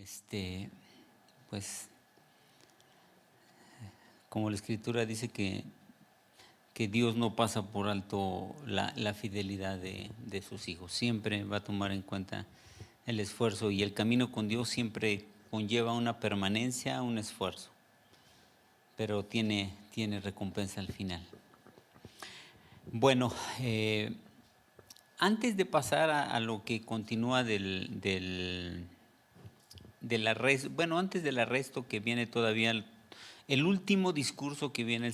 Este, pues, como la Escritura dice que Dios no pasa por alto la fidelidad de sus hijos. Siempre va a tomar en cuenta el esfuerzo, y el camino con Dios siempre conlleva una permanencia, un esfuerzo, pero tiene recompensa al final. Bueno, antes de pasar a lo que continúa antes del arresto, que viene todavía el último discurso que viene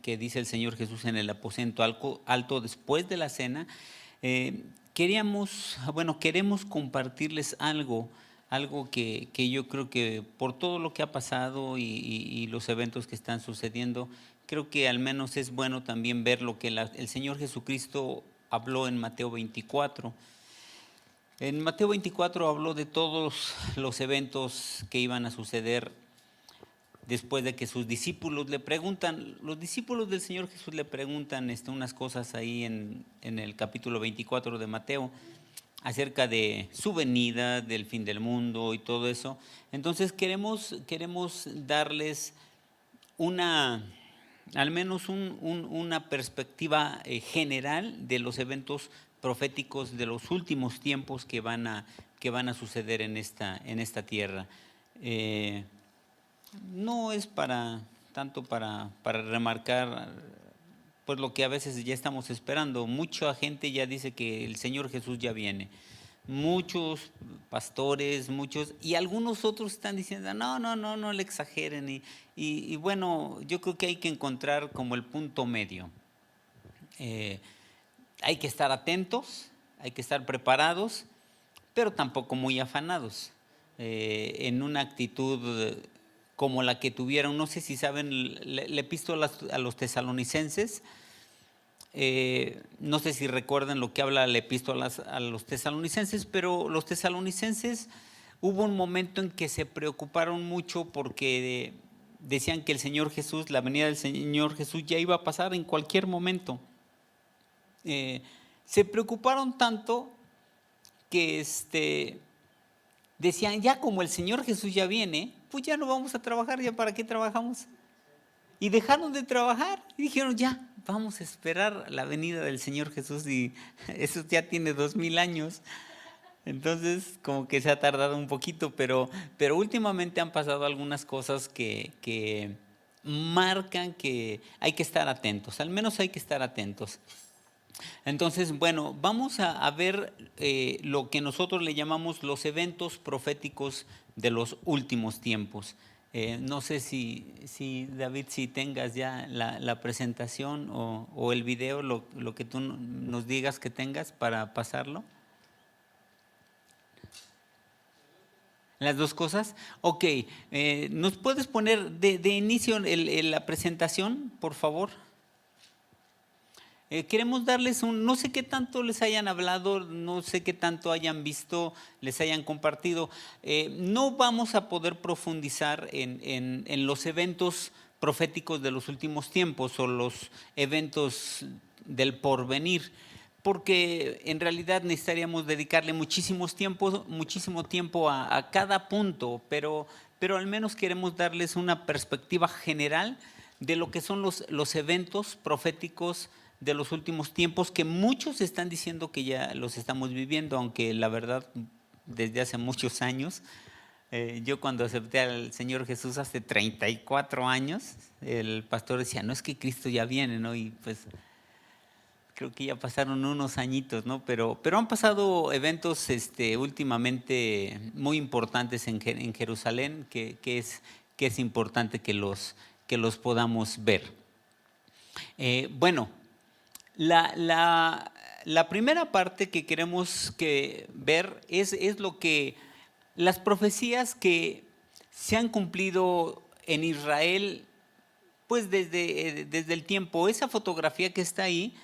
que dice el Señor Jesús en el aposento alto después de la cena. Queremos compartirles algo que yo creo que por todo lo que ha pasado y los eventos que están sucediendo, creo que al menos es bueno también ver lo que el Señor Jesucristo habló en Mateo 24. En Mateo 24 habló de todos los eventos que iban a suceder después de que sus discípulos le preguntan, los discípulos del Señor Jesús le preguntan unas cosas ahí en el capítulo 24 de Mateo, acerca de su venida, del fin del mundo y todo eso. Entonces queremos darles al menos una perspectiva general de los eventos proféticos de los últimos tiempos que van a suceder en esta tierra. No es tanto para remarcar pues lo que a veces ya estamos esperando. Mucha gente ya dice que el Señor Jesús ya viene. Muchos pastores, y algunos otros están diciendo no le exageren, y bueno, yo creo que hay que encontrar como el punto medio. Hay que estar atentos, hay que estar preparados, pero tampoco muy afanados, en una actitud como la que tuvieron. No sé si saben la epístola a los tesalonicenses. No sé si recuerdan lo que habla la epístola a los tesalonicenses, pero los tesalonicenses, hubo un momento en que se preocuparon mucho porque decían que el Señor Jesús, la venida del Señor Jesús ya iba a pasar en cualquier momento. Se preocuparon tanto que decían, ya como el Señor Jesús ya viene, pues ya no vamos a trabajar, ya para qué trabajamos. Y dejaron de trabajar y dijeron, ya, vamos a esperar la venida del Señor Jesús, y eso ya tiene 2000 años. Entonces, como que se ha tardado un poquito, pero últimamente han pasado algunas cosas que marcan que hay que estar atentos, al menos hay que estar atentos. Entonces, bueno, vamos a ver lo que nosotros le llamamos los eventos proféticos de los últimos tiempos. No sé si David, si tengas ya la presentación o el video, lo que tú nos digas que tengas para pasarlo. ¿Las dos cosas? Ok. ¿Nos puedes poner de inicio la presentación, por favor? Queremos darles no sé qué tanto les hayan hablado, no sé qué tanto hayan visto, les hayan compartido. No vamos a poder profundizar en los eventos proféticos de los últimos tiempos o los eventos del porvenir, porque en realidad necesitaríamos dedicarle muchísimo tiempo a cada punto, pero al menos queremos darles una perspectiva general de lo que son los eventos proféticos de los últimos tiempos, que muchos están diciendo que ya los estamos viviendo, aunque la verdad desde hace muchos años. Yo cuando acepté al Señor Jesús hace 34 años, el pastor decía, no, es que Cristo ya viene, ¿no? Y pues creo que ya pasaron unos añitos, ¿no? Pero han pasado eventos últimamente muy importantes en Jerusalén, que es importante que los podamos ver. Bueno, la primera parte que queremos ver es lo que las profecías que se han cumplido en Israel, pues desde el tiempo. Esa fotografía que está ahí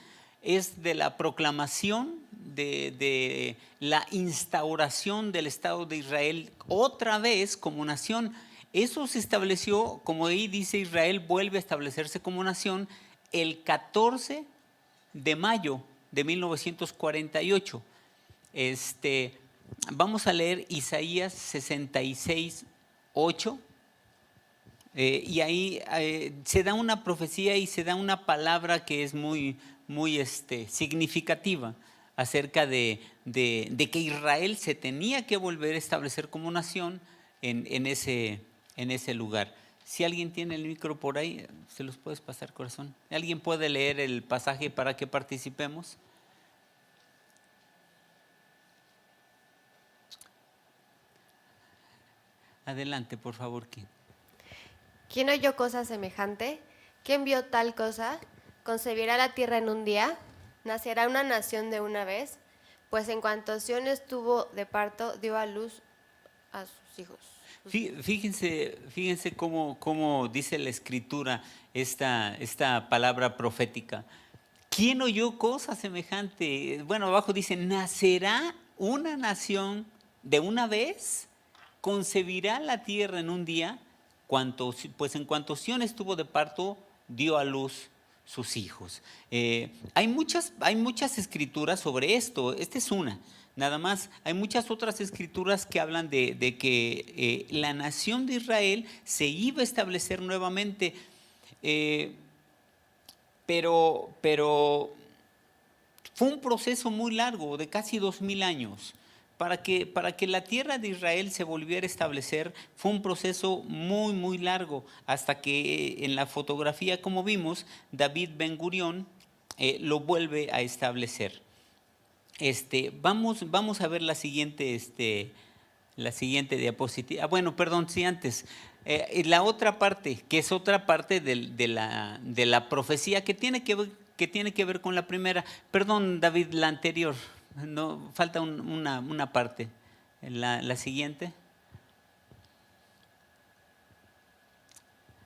es de la proclamación de la instauración del Estado de Israel otra vez como nación. Eso se estableció, como ahí dice, Israel vuelve a establecerse como nación el 14 de mayo de 1948. vamos a leer Isaías 66, 8. Y ahí se da una profecía y se da una palabra que es muy significativa acerca de que Israel se tenía que volver a establecer como nación en ese lugar. Si alguien tiene el micro por ahí, se los puedes pasar, corazón. ¿Alguien puede leer el pasaje para que participemos? Adelante, por favor, Kim. ¿Quién oyó cosa semejante? ¿Quién vio tal cosa? ¿Concebirá la tierra en un día? ¿Nacerá una nación de una vez? Pues en cuanto Sión estuvo de parto, dio a luz a sus hijos. Fíjense cómo dice la Escritura esta palabra profética. ¿Quién oyó cosa semejante? Bueno, abajo dice, ¿nacerá una nación de una vez? ¿Concebirá la tierra en un día? Pues en cuanto Sión estuvo de parto, dio a luz sus hijos. Hay muchas escrituras sobre esto. Esta es una. Nada más, hay muchas otras escrituras que hablan de que la nación de Israel se iba a establecer nuevamente, pero fue un proceso muy largo, de casi 2000 años. Para que la tierra de Israel se volviera a establecer, fue un proceso muy, muy largo, hasta que en la fotografía, como vimos, David Ben Gurión lo vuelve a establecer. Vamos a ver la siguiente diapositiva. Bueno, perdón, sí, antes. La otra parte, que es otra parte de la profecía que tiene que ver con la primera. Perdón, David, la anterior. No, falta una parte. La siguiente.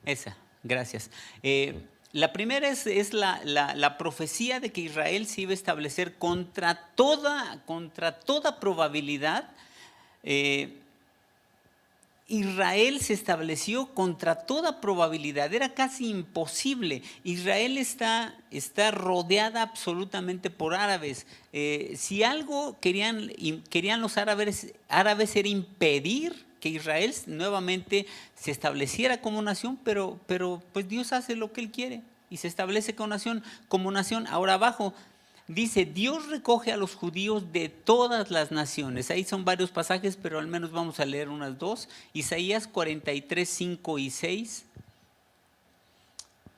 Esa, gracias. La primera es la profecía de que Israel se iba a establecer contra toda probabilidad. Israel se estableció contra toda probabilidad, era casi imposible. Israel está rodeada absolutamente por árabes. Si algo querían los árabes era impedir que Israel nuevamente se estableciera como nación, pero pues Dios hace lo que Él quiere y se establece como nación. Ahora abajo dice, Dios recoge a los judíos de todas las naciones. Ahí son varios pasajes, pero al menos vamos a leer unas dos. Isaías 43, 5 y 6.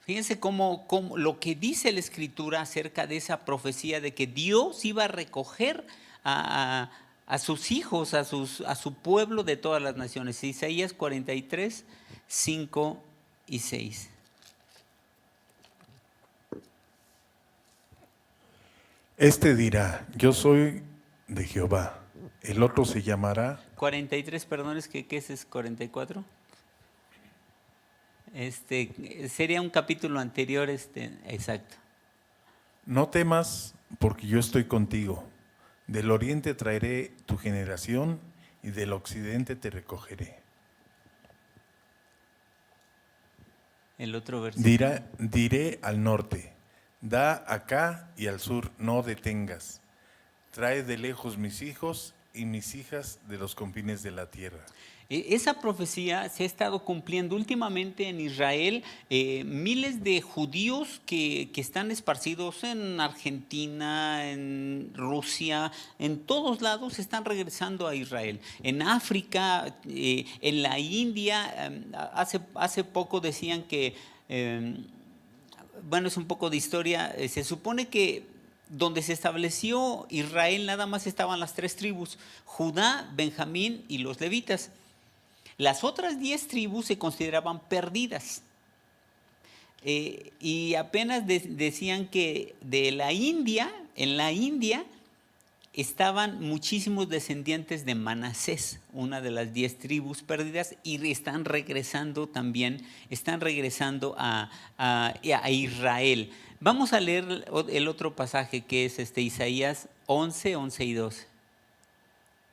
Fíjense cómo lo que dice la Escritura acerca de esa profecía de que Dios iba a recoger a sus hijos, a su pueblo de todas las naciones. Isaías 43, 5 y 6. Este dirá, yo soy de Jehová. El otro se llamará. 43, perdón, ¿qué es 44? Sería un capítulo anterior, exacto. No temas, porque yo estoy contigo. Del oriente traeré tu generación y del occidente te recogeré. El otro versículo. Diré al norte, da acá, y al sur, no detengas. Trae de lejos mis hijos y mis hijas de los confines de la tierra. Esa profecía se ha estado cumpliendo últimamente en Israel. Miles de judíos que están esparcidos en Argentina, en Rusia, en todos lados están regresando a Israel. En África, en la India, hace poco decían que, bueno, es un poco de historia, se supone que donde se estableció Israel nada más estaban las 3 tribus, Judá, Benjamín y los levitas. Las otras 10 tribus se consideraban perdidas. Y apenas decían que en la India estaban muchísimos descendientes de Manasés, una de las 10 tribus perdidas, y están regresando a Israel. Vamos a leer el otro pasaje que es Isaías 11, 11 y 12.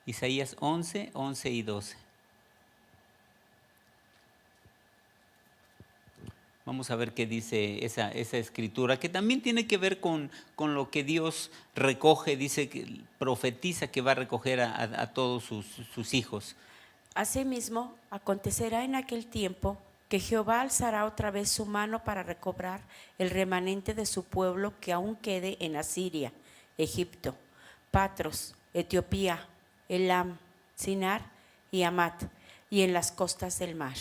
Isaías 11, 11 y 12. Vamos a ver qué dice esa escritura, que también tiene que ver con lo que Dios recoge, dice que profetiza que va a recoger a todos sus hijos. Asimismo, acontecerá en aquel tiempo que Jehová alzará otra vez su mano para recobrar el remanente de su pueblo que aún quede en Asiria, Egipto, Patros, Etiopía, Elam, Sinar y Amat, y en las costas del mar.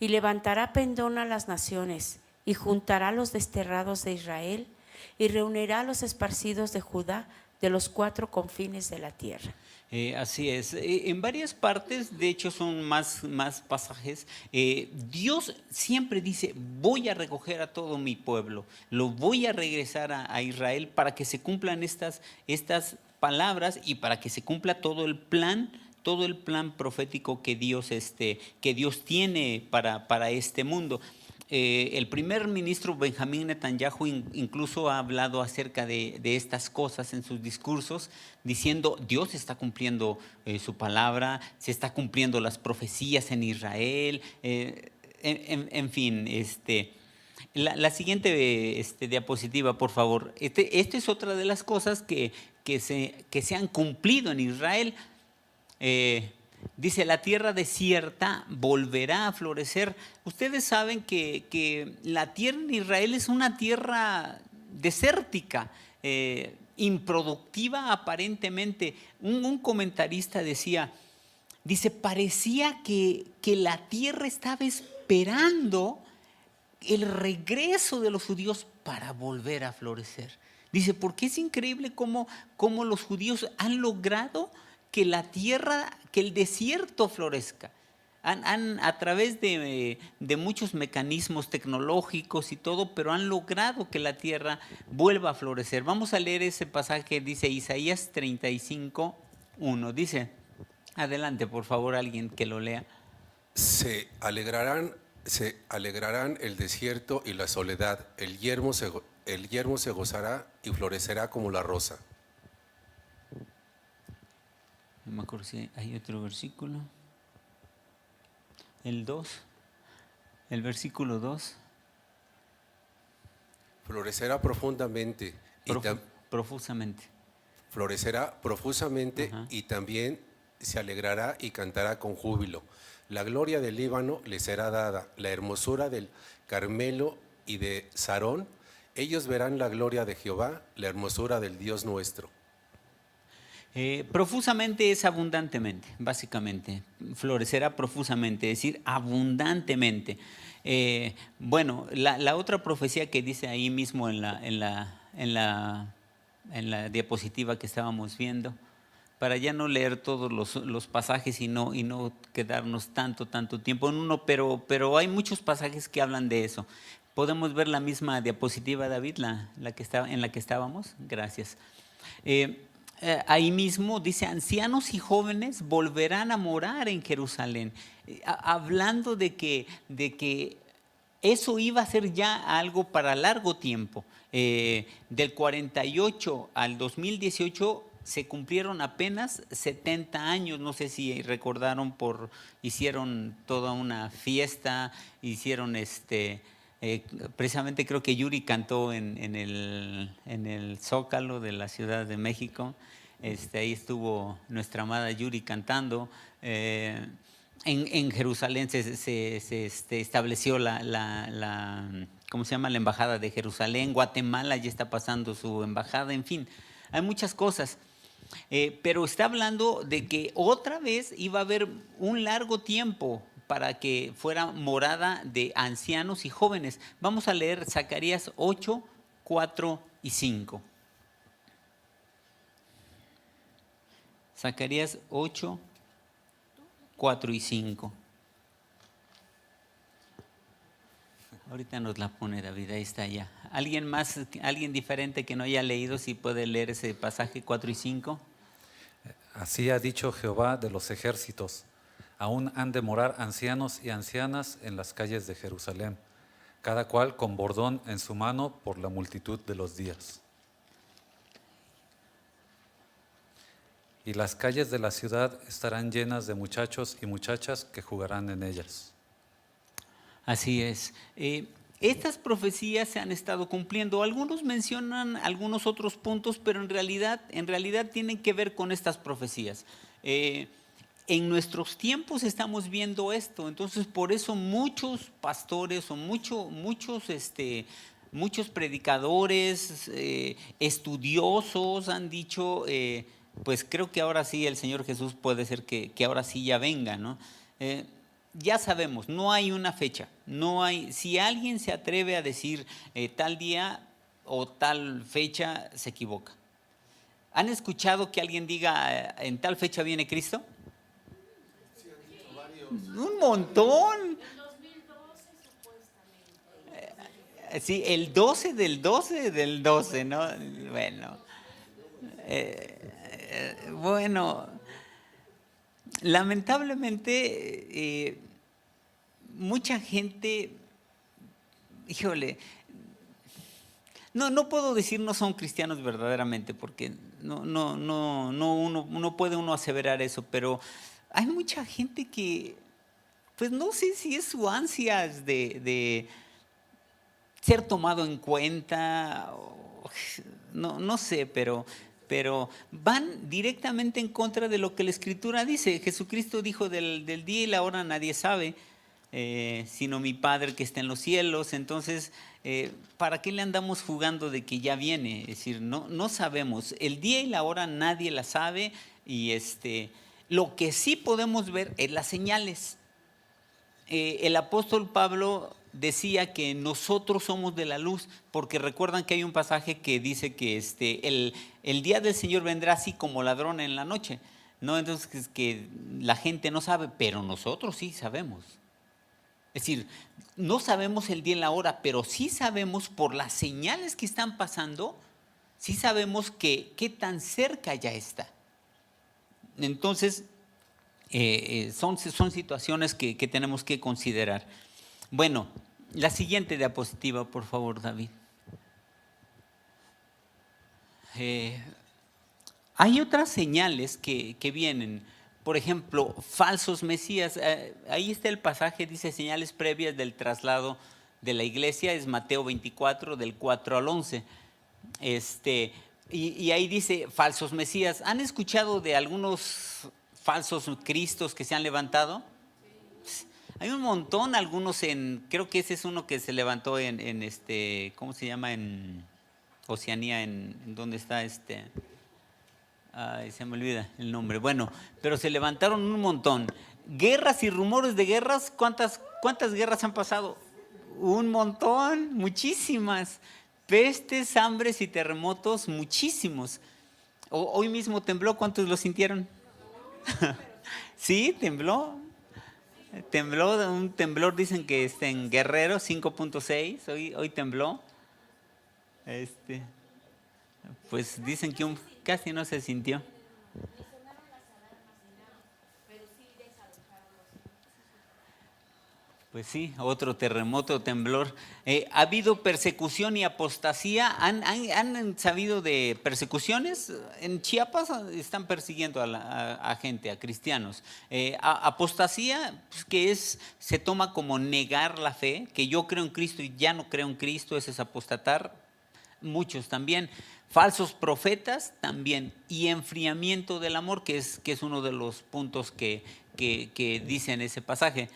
Y levantará pendón a las naciones, y juntará a los desterrados de Israel, y reunirá a los esparcidos de Judá de los 4 confines de la tierra. Así es. En varias partes, de hecho son más pasajes, Dios siempre dice, voy a recoger a todo mi pueblo, lo voy a regresar a Israel para que se cumplan estas palabras y para que se cumpla todo el plan profético que Dios tiene para este mundo. El primer ministro Benjamín Netanyahu incluso ha hablado acerca de estas cosas en sus discursos, diciendo Dios está cumpliendo su palabra, se está cumpliendo las profecías en Israel, en fin. La siguiente diapositiva, por favor. Esta es otra de las cosas que se han cumplido en Israel. Dice, la tierra desierta volverá a florecer. Ustedes saben que la tierra en Israel es una tierra desértica, improductiva aparentemente. Un comentarista dice, parecía que la tierra estaba esperando el regreso de los judíos para volver a florecer. Dice, porque es increíble cómo los judíos han logrado que la tierra, que el desierto florezca. A través de muchos mecanismos tecnológicos y todo, pero han logrado que la tierra vuelva a florecer. Vamos a leer ese pasaje, dice Isaías 35:1. Dice, adelante por favor, alguien que lo lea. Se alegrarán el desierto y la soledad, el yermo se gozará y florecerá como la rosa. No me acuerdo si hay otro versículo. El 2. El versículo 2. Florecerá profundamente. Profusamente. Florecerá profusamente. Ajá. Y también se alegrará y cantará con júbilo. La gloria del Líbano le será dada, la hermosura del Carmelo y de Sarón. Ellos verán la gloria de Jehová, la hermosura del Dios nuestro. Profusamente es abundantemente, básicamente. Florecerá profusamente, es decir, abundantemente. Bueno, la otra profecía que dice ahí mismo en la diapositiva que estábamos viendo, para ya no leer todos los pasajes y no quedarnos tanto tiempo en uno, pero hay muchos pasajes que hablan de eso. ¿Podemos ver la misma diapositiva, David, en la que estábamos? Gracias. Ahí mismo dice, ancianos y jóvenes volverán a morar en Jerusalén, hablando de que eso iba a ser ya algo para largo tiempo. Del 48 al 2018 se cumplieron apenas 70 años, no sé si recordaron, hicieron toda una fiesta, hicieron precisamente creo que Yuri cantó en el Zócalo de la Ciudad de México. Ahí estuvo nuestra amada Yuri cantando. En Jerusalén se estableció ¿cómo se llama? La embajada de Jerusalén. Guatemala ya está pasando su embajada. En fin, hay muchas cosas. Pero está hablando de que otra vez iba a haber un largo tiempo para que fuera morada de ancianos y jóvenes. Vamos a leer Zacarías 8, 4 y 5. Zacarías 8, 4 y 5. Ahorita nos la pone David, ahí está ya. ¿Alguien más, alguien diferente que no haya leído, si puede leer ese pasaje 4 y 5? Así ha dicho Jehová de los ejércitos. Aún han de morar ancianos y ancianas en las calles de Jerusalén, cada cual con bordón en su mano por la multitud de los días. Y las calles de la ciudad estarán llenas de muchachos y muchachas que jugarán en ellas. Así es. Estas profecías se han estado cumpliendo. Algunos mencionan algunos otros puntos, pero en realidad tienen que ver con estas profecías. En nuestros tiempos estamos viendo esto, entonces por eso muchos pastores o muchos predicadores, estudiosos han dicho, pues creo que ahora sí el Señor Jesús puede ser que ahora sí ya venga, ¿no? Ya sabemos, no hay una fecha, si alguien se atreve a decir tal día o tal fecha, se equivoca. ¿Han escuchado que alguien diga en tal fecha viene Cristo? Un montón. Sí, el 12 del 12 del 12, ¿no? Bueno, lamentablemente mucha gente, híjole, no puedo decir no son cristianos verdaderamente, porque no puede uno aseverar eso, pero hay mucha gente que, pues no sé si es su ansias de ser tomado en cuenta, no sé, pero van directamente en contra de lo que la Escritura dice. Jesucristo dijo del día y la hora nadie sabe, sino mi Padre que está en los cielos. Entonces, ¿para qué le andamos jugando de que ya viene? Es decir, no sabemos. El día y la hora nadie la sabe, y lo que sí podemos ver es las señales. El apóstol Pablo decía que nosotros somos de la luz, porque recuerdan que hay un pasaje que dice que el día del Señor vendrá así como ladrón en la noche, ¿no? Entonces que la gente no sabe, pero nosotros sí sabemos. Es decir, no sabemos el día y la hora, pero sí sabemos por las señales que están pasando, sí sabemos qué tan cerca ya está. Entonces, son situaciones que tenemos que considerar. Bueno, la siguiente diapositiva, por favor, David. Hay otras señales que vienen. Por ejemplo, falsos mesías. Ahí está el pasaje, dice señales previas del traslado de la iglesia, es Mateo 24, del 4 al 11. Y ahí dice falsos mesías. ¿Han escuchado de algunos falsos cristos que se han levantado? Hay un montón, algunos creo que ese es uno que se levantó en ¿cómo se llama? En Oceanía, en ¿dónde está Ay, se me olvida el nombre. Bueno, pero se levantaron un montón. Guerras y rumores de guerras, ¿cuántas guerras han pasado? Un montón, muchísimas. Pestes, hambres y terremotos, muchísimos. Hoy mismo tembló, ¿cuántos lo sintieron? Sí, tembló. Un temblor, dicen que en Guerrero, 5.6, hoy tembló. Pues dicen que casi no se sintió. Pues sí, otro terremoto, temblor. ¿Ha habido persecución y apostasía? ¿Han sabido de persecuciones? En Chiapas están persiguiendo a gente, a cristianos. Apostasía, pues, que se toma como negar la fe, que yo creo en Cristo y ya no creo en Cristo, ese es apostatar. Muchos también. Falsos profetas también. Y enfriamiento del amor, que es uno de los puntos que dice en ese pasaje.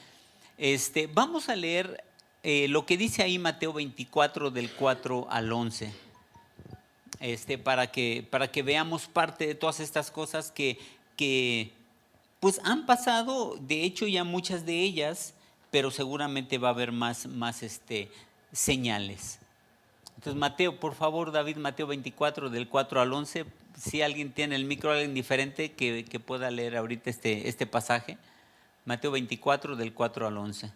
Vamos a leer lo que dice ahí Mateo 24 del 4 al 11, para que veamos parte de todas estas cosas que pues han pasado, de hecho ya muchas de ellas, pero seguramente va a haber más señales. Entonces Mateo, por favor, David, Mateo 24 del 4 al 11, si alguien tiene el micro, alguien diferente que pueda leer ahorita este pasaje. Mateo 24, del 4 al 11.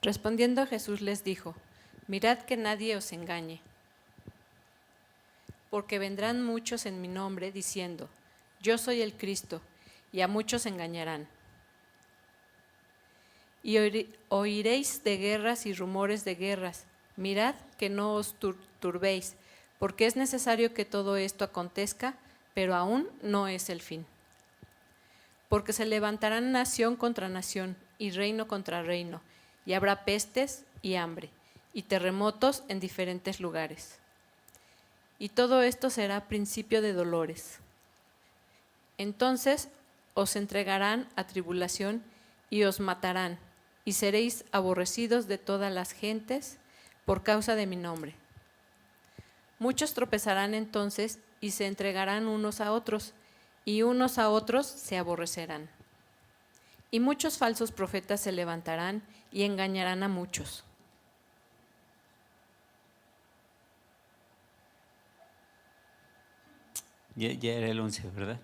Respondiendo Jesús les dijo: mirad que nadie os engañe, porque vendrán muchos en mi nombre diciendo: yo soy el Cristo, y a muchos engañarán. Y oiréis de guerras y rumores de guerras. Mirad que no os turbéis, porque es necesario que todo esto acontezca, pero aún no es el fin. Porque se levantarán nación contra nación y reino contra reino, y habrá pestes y hambre, y terremotos en diferentes lugares. Y todo esto será principio de dolores. Entonces os entregarán a tribulación y os matarán, y seréis aborrecidos de todas las gentes por causa de mi nombre. Muchos tropezarán entonces y se entregarán unos a otros, y unos a otros se aborrecerán. Y muchos falsos profetas se levantarán y engañarán a muchos. Ya era el 11, ¿verdad?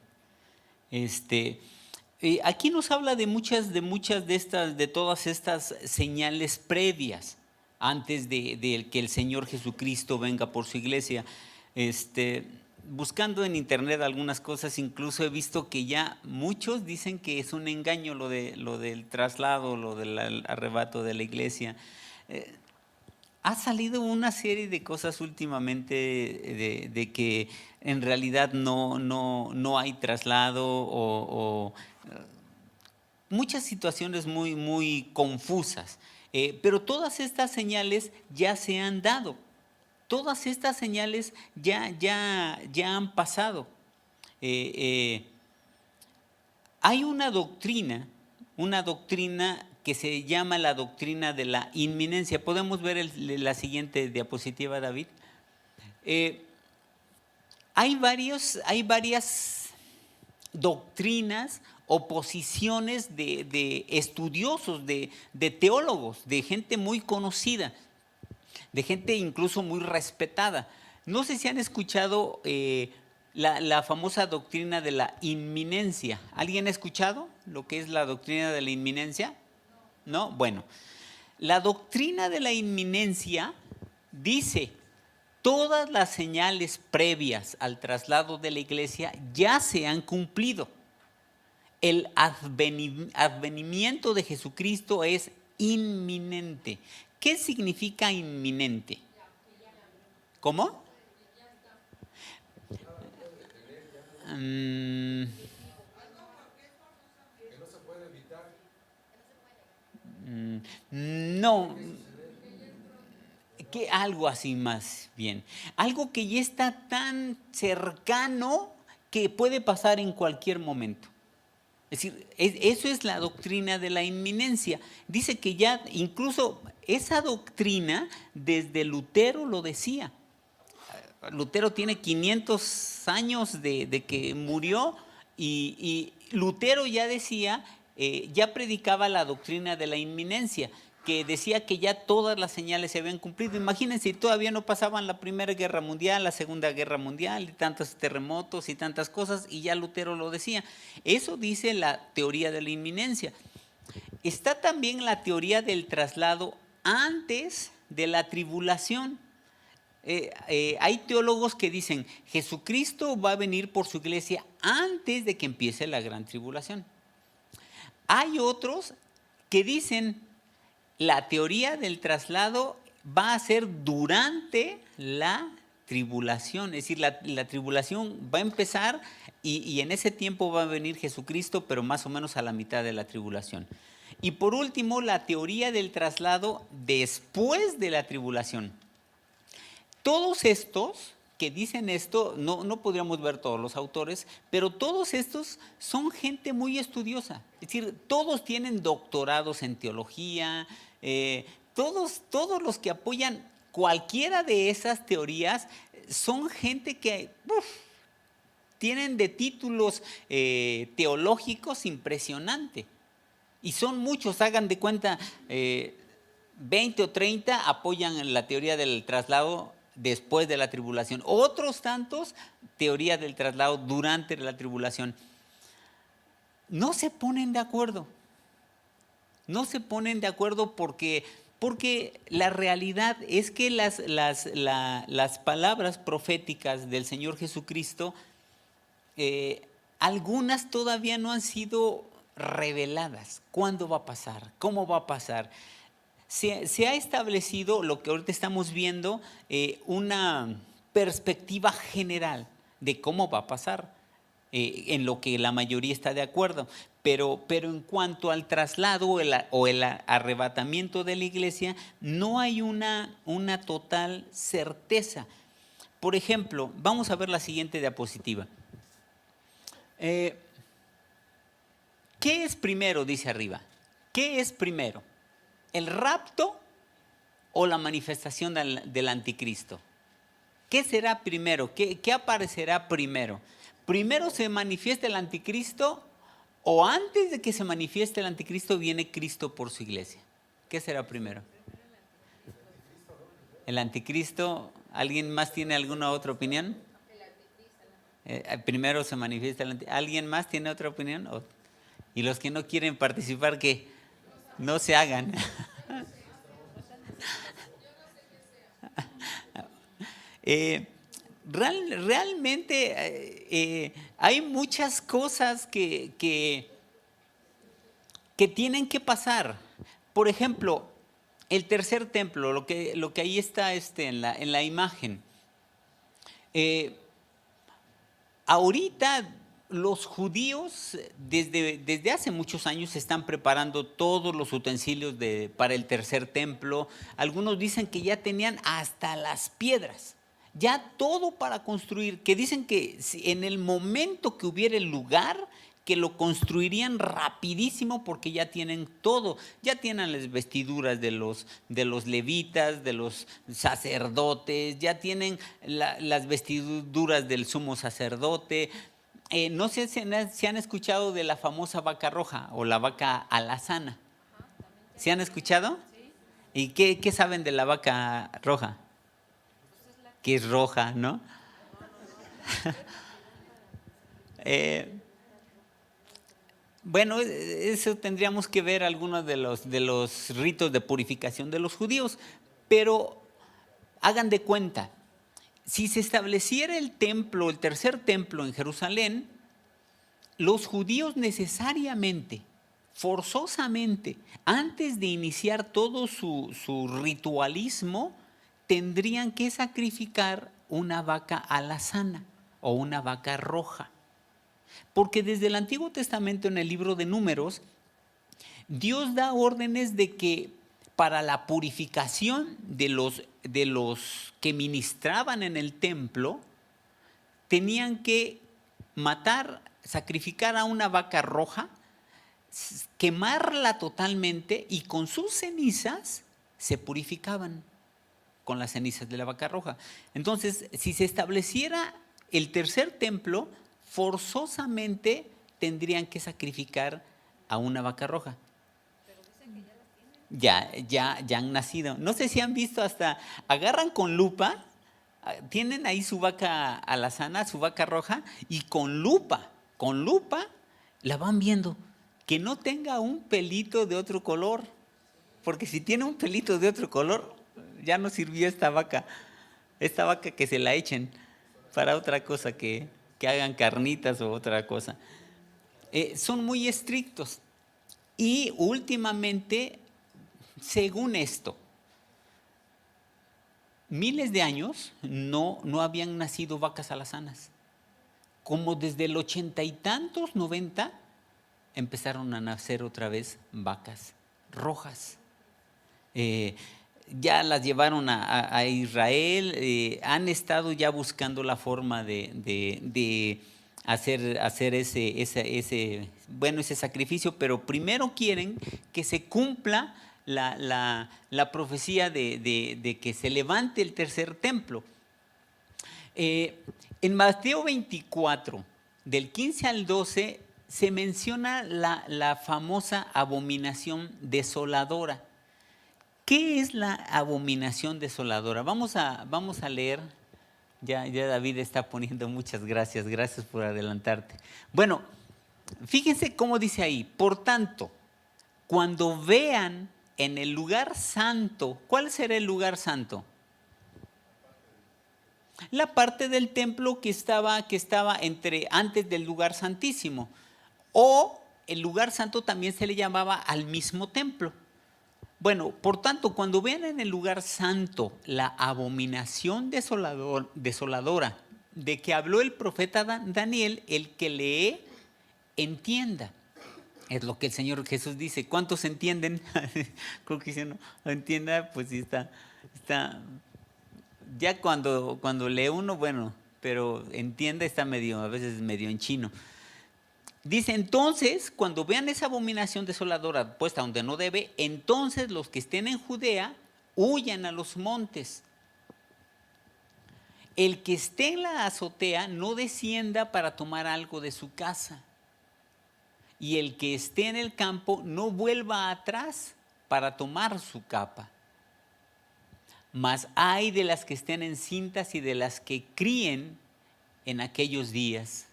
Aquí nos habla de muchas de todas estas señales previas antes de que el Señor Jesucristo venga por su iglesia. Buscando en internet algunas cosas, incluso he visto que ya muchos dicen que es un engaño lo del traslado, lo del arrebato de la iglesia. Ha salido una serie de cosas últimamente de que en realidad no hay traslado o muchas situaciones muy, muy confusas. Pero todas estas señales ya se han dado. Todas estas señales ya han pasado. Hay una doctrina que se llama la doctrina de la inminencia. ¿Podemos ver la siguiente diapositiva, David? Hay varias doctrinas o posiciones de estudiosos, de teólogos, de gente muy conocida, de gente incluso muy respetada. No sé si han escuchado la famosa doctrina de la inminencia. ¿Alguien ha escuchado lo que es la doctrina de la inminencia? ¿No? Bueno, la doctrina de la inminencia dice: todas las señales previas al traslado de la iglesia ya se han cumplido. El advenimiento de Jesucristo es inminente. ¿Qué significa inminente? ¿Cómo? No, que algo así más bien. Algo que ya está tan cercano que puede pasar en cualquier momento. Es decir, eso es la doctrina de la inminencia. Dice que ya, incluso esa doctrina, desde Lutero lo decía. Lutero tiene 500 años de que murió y Lutero ya decía, ya predicaba la doctrina de la inminencia, que decía que ya todas las señales se habían cumplido. Imagínense, todavía no pasaban la Primera Guerra Mundial, la Segunda Guerra Mundial, y tantos terremotos y tantas cosas, y ya Lutero lo decía. Eso dice la teoría de la inminencia. Está también la teoría del traslado antes de la tribulación. Hay teólogos que dicen, Jesucristo va a venir por su iglesia antes de que empiece la gran tribulación. Hay otros que dicen, la teoría del traslado va a ser durante la tribulación, es decir, la tribulación va a empezar y en ese tiempo va a venir Jesucristo, pero más o menos a la mitad de la tribulación. Y por último, la teoría del traslado después de la tribulación. Todos estos que dicen esto, no podríamos ver todos los autores, pero todos estos son gente muy estudiosa. Es decir, todos tienen doctorados en teología, todos los que apoyan cualquiera de esas teorías son gente que tienen de títulos teológicos impresionante. Y son muchos, hagan de cuenta, 20 o 30 apoyan la teoría del traslado después de la tribulación. Otros tantos, teoría del traslado durante la tribulación. No se ponen de acuerdo. No se ponen de acuerdo porque la realidad es que las palabras proféticas del Señor Jesucristo, algunas todavía no han sido reveladas. ¿Cuándo va a pasar? ¿Cómo va a pasar? Se ha establecido lo que ahorita estamos viendo, una perspectiva general de cómo va a pasar. en lo que la mayoría está de acuerdo. Pero en cuanto al traslado o el arrebatamiento de la iglesia, no hay una total certeza. Por ejemplo, vamos a ver la siguiente diapositiva. ¿Qué es primero? Dice arriba. ¿Qué es primero? ¿El rapto o la manifestación del anticristo? ¿Qué será primero? ¿Qué aparecerá primero? ¿Primero se manifiesta el anticristo o antes de que se manifieste el anticristo viene Cristo por su iglesia? ¿Qué será primero? El anticristo. ¿Alguien más tiene alguna otra opinión? Primero se manifiesta el anticristo. ¿Alguien más tiene otra opinión? Y los que no quieren participar, que no se hagan. Realmente hay muchas cosas que tienen que pasar. Por ejemplo, el tercer templo, lo que ahí está en la imagen. Ahorita los judíos desde hace muchos años están preparando todos los utensilios para el tercer templo. Algunos dicen que ya tenían hasta las piedras, ya todo para construir, que dicen que en el momento que hubiera el lugar, que lo construirían rapidísimo porque ya tienen todo, ya tienen las vestiduras de los levitas, de los sacerdotes, ya tienen las vestiduras del sumo sacerdote. No sé si han escuchado de la famosa vaca roja o la vaca alazana. ¿Sí han escuchado? ¿Y qué saben de la vaca roja? Que es roja, ¿no? Bueno, eso tendríamos que ver algunos de los ritos de purificación de los judíos, pero hagan de cuenta, si se estableciera el templo, el tercer templo en Jerusalén, los judíos necesariamente, forzosamente, antes de iniciar todo su ritualismo, tendrían que sacrificar una vaca alazana o una vaca roja. Porque desde el Antiguo Testamento, en el libro de Números, Dios da órdenes de que para la purificación de los que ministraban en el templo, tenían que matar, sacrificar a una vaca roja, quemarla totalmente y con sus cenizas se purificaban, con las cenizas de la vaca roja. Entonces, si se estableciera el tercer templo, forzosamente tendrían que sacrificar a una vaca roja. Ya han nacido. No sé si han visto, hasta agarran con lupa, tienen ahí su vaca alazana, su vaca roja, y con lupa la van viendo, que no tenga un pelito de otro color, porque si tiene un pelito de otro color, ya no sirvió esta vaca que se la echen para otra cosa, que hagan carnitas o otra cosa. Son muy estrictos. Y últimamente, según esto, miles de años no habían nacido vacas alazanas. Como desde el 80 y tantos, 90, empezaron a nacer otra vez vacas rojas. Ya las llevaron a Israel, han estado ya buscando la forma de hacer ese sacrificio, pero primero quieren que se cumpla la profecía de que se levante el tercer templo. En Mateo 24, del 15 al 12, se menciona la famosa abominación desoladora. ¿Qué es la abominación desoladora? Vamos a leer. Ya David está poniendo muchas gracias por adelantarte. Bueno, fíjense cómo dice ahí: por tanto, cuando vean en el lugar santo, ¿cuál será el lugar santo? La parte del templo que estaba antes del lugar santísimo, o el lugar santo también se le llamaba al mismo templo. Bueno, por tanto, cuando vean en el lugar santo la abominación desoladora de que habló el profeta Daniel, el que lee, entienda. Es lo que el Señor Jesús dice. ¿Cuántos entienden? Creo que si no entienda, pues sí está. Ya cuando lee uno, bueno, pero entienda, está medio, a veces medio en chino. Dice, entonces, cuando vean esa abominación desoladora puesta donde no debe, entonces los que estén en Judea huyan a los montes. El que esté en la azotea no descienda para tomar algo de su casa. Y el que esté en el campo no vuelva atrás para tomar su capa. Mas ay de las que estén encintas y de las que críen en aquellos días.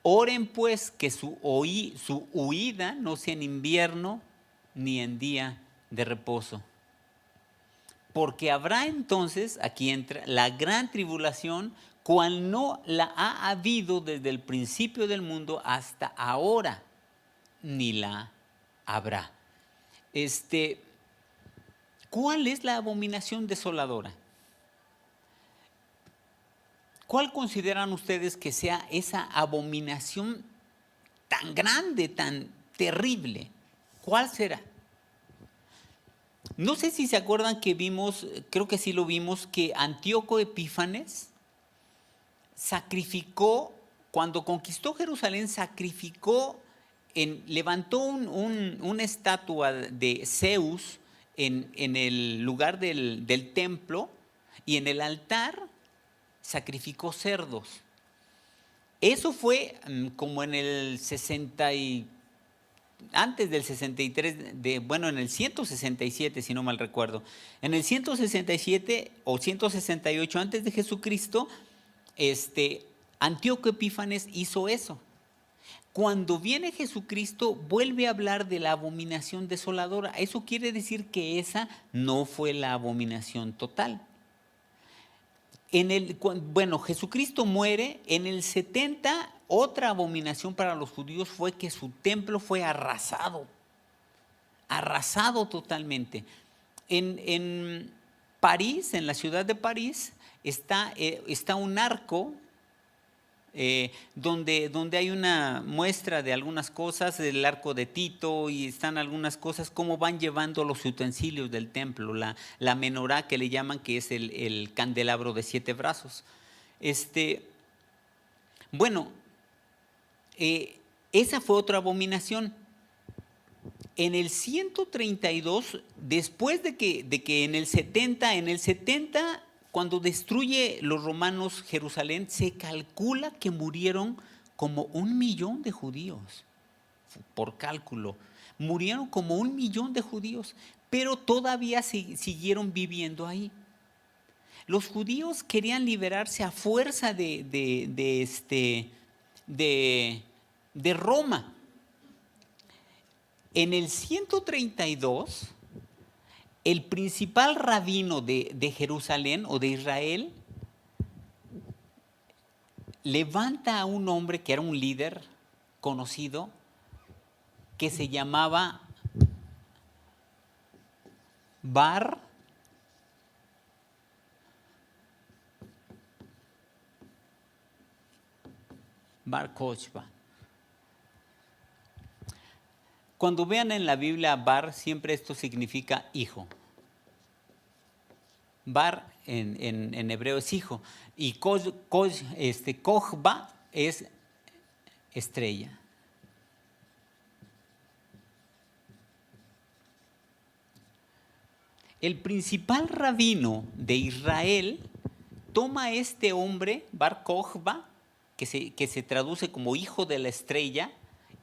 Oren pues que su huida no sea en invierno ni en día de reposo. Porque habrá entonces, aquí entra, la gran tribulación, cual no la ha habido desde el principio del mundo hasta ahora, ni la habrá. ¿Cuál es la abominación desoladora? ¿Cuál consideran ustedes que sea esa abominación tan grande, tan terrible? ¿Cuál será? No sé si se acuerdan que vimos, creo que sí lo vimos, que Antíoco Epífanes sacrificó, cuando conquistó Jerusalén, levantó una estatua de Zeus en el lugar del templo, y en el altar sacrificó cerdos. Eso fue como en el 60 y antes del 63, en el 167, si no mal recuerdo. En el 167 o 168 antes de Jesucristo, Antíoco Epífanes hizo eso. Cuando viene Jesucristo, vuelve a hablar de la abominación desoladora. Eso quiere decir que esa no fue la abominación total. Jesucristo muere. En el 70, otra abominación para los judíos fue que su templo fue arrasado totalmente. En París, en la ciudad de París, está un arco donde hay una muestra de algunas cosas, del arco de Tito, y están algunas cosas, cómo van llevando los utensilios del templo, la menorá que le llaman, que es el candelabro de 7 brazos. Esa fue otra abominación. En el 132, después de que en el 70, cuando destruye los romanos Jerusalén, se calcula que murieron como 1 millón de judíos. Por cálculo, murieron como 1 millón de judíos, pero todavía siguieron viviendo ahí. Los judíos querían liberarse a fuerza de Roma. En el 132, el principal rabino de Jerusalén o de Israel levanta a un hombre que era un líder conocido, que se llamaba Bar Kochba. Cuando vean en la Biblia Bar, siempre esto significa hijo. Bar en hebreo es hijo, y Kochba es estrella. El principal rabino de Israel toma a este hombre, Bar Kochba, que se traduce como hijo de la estrella,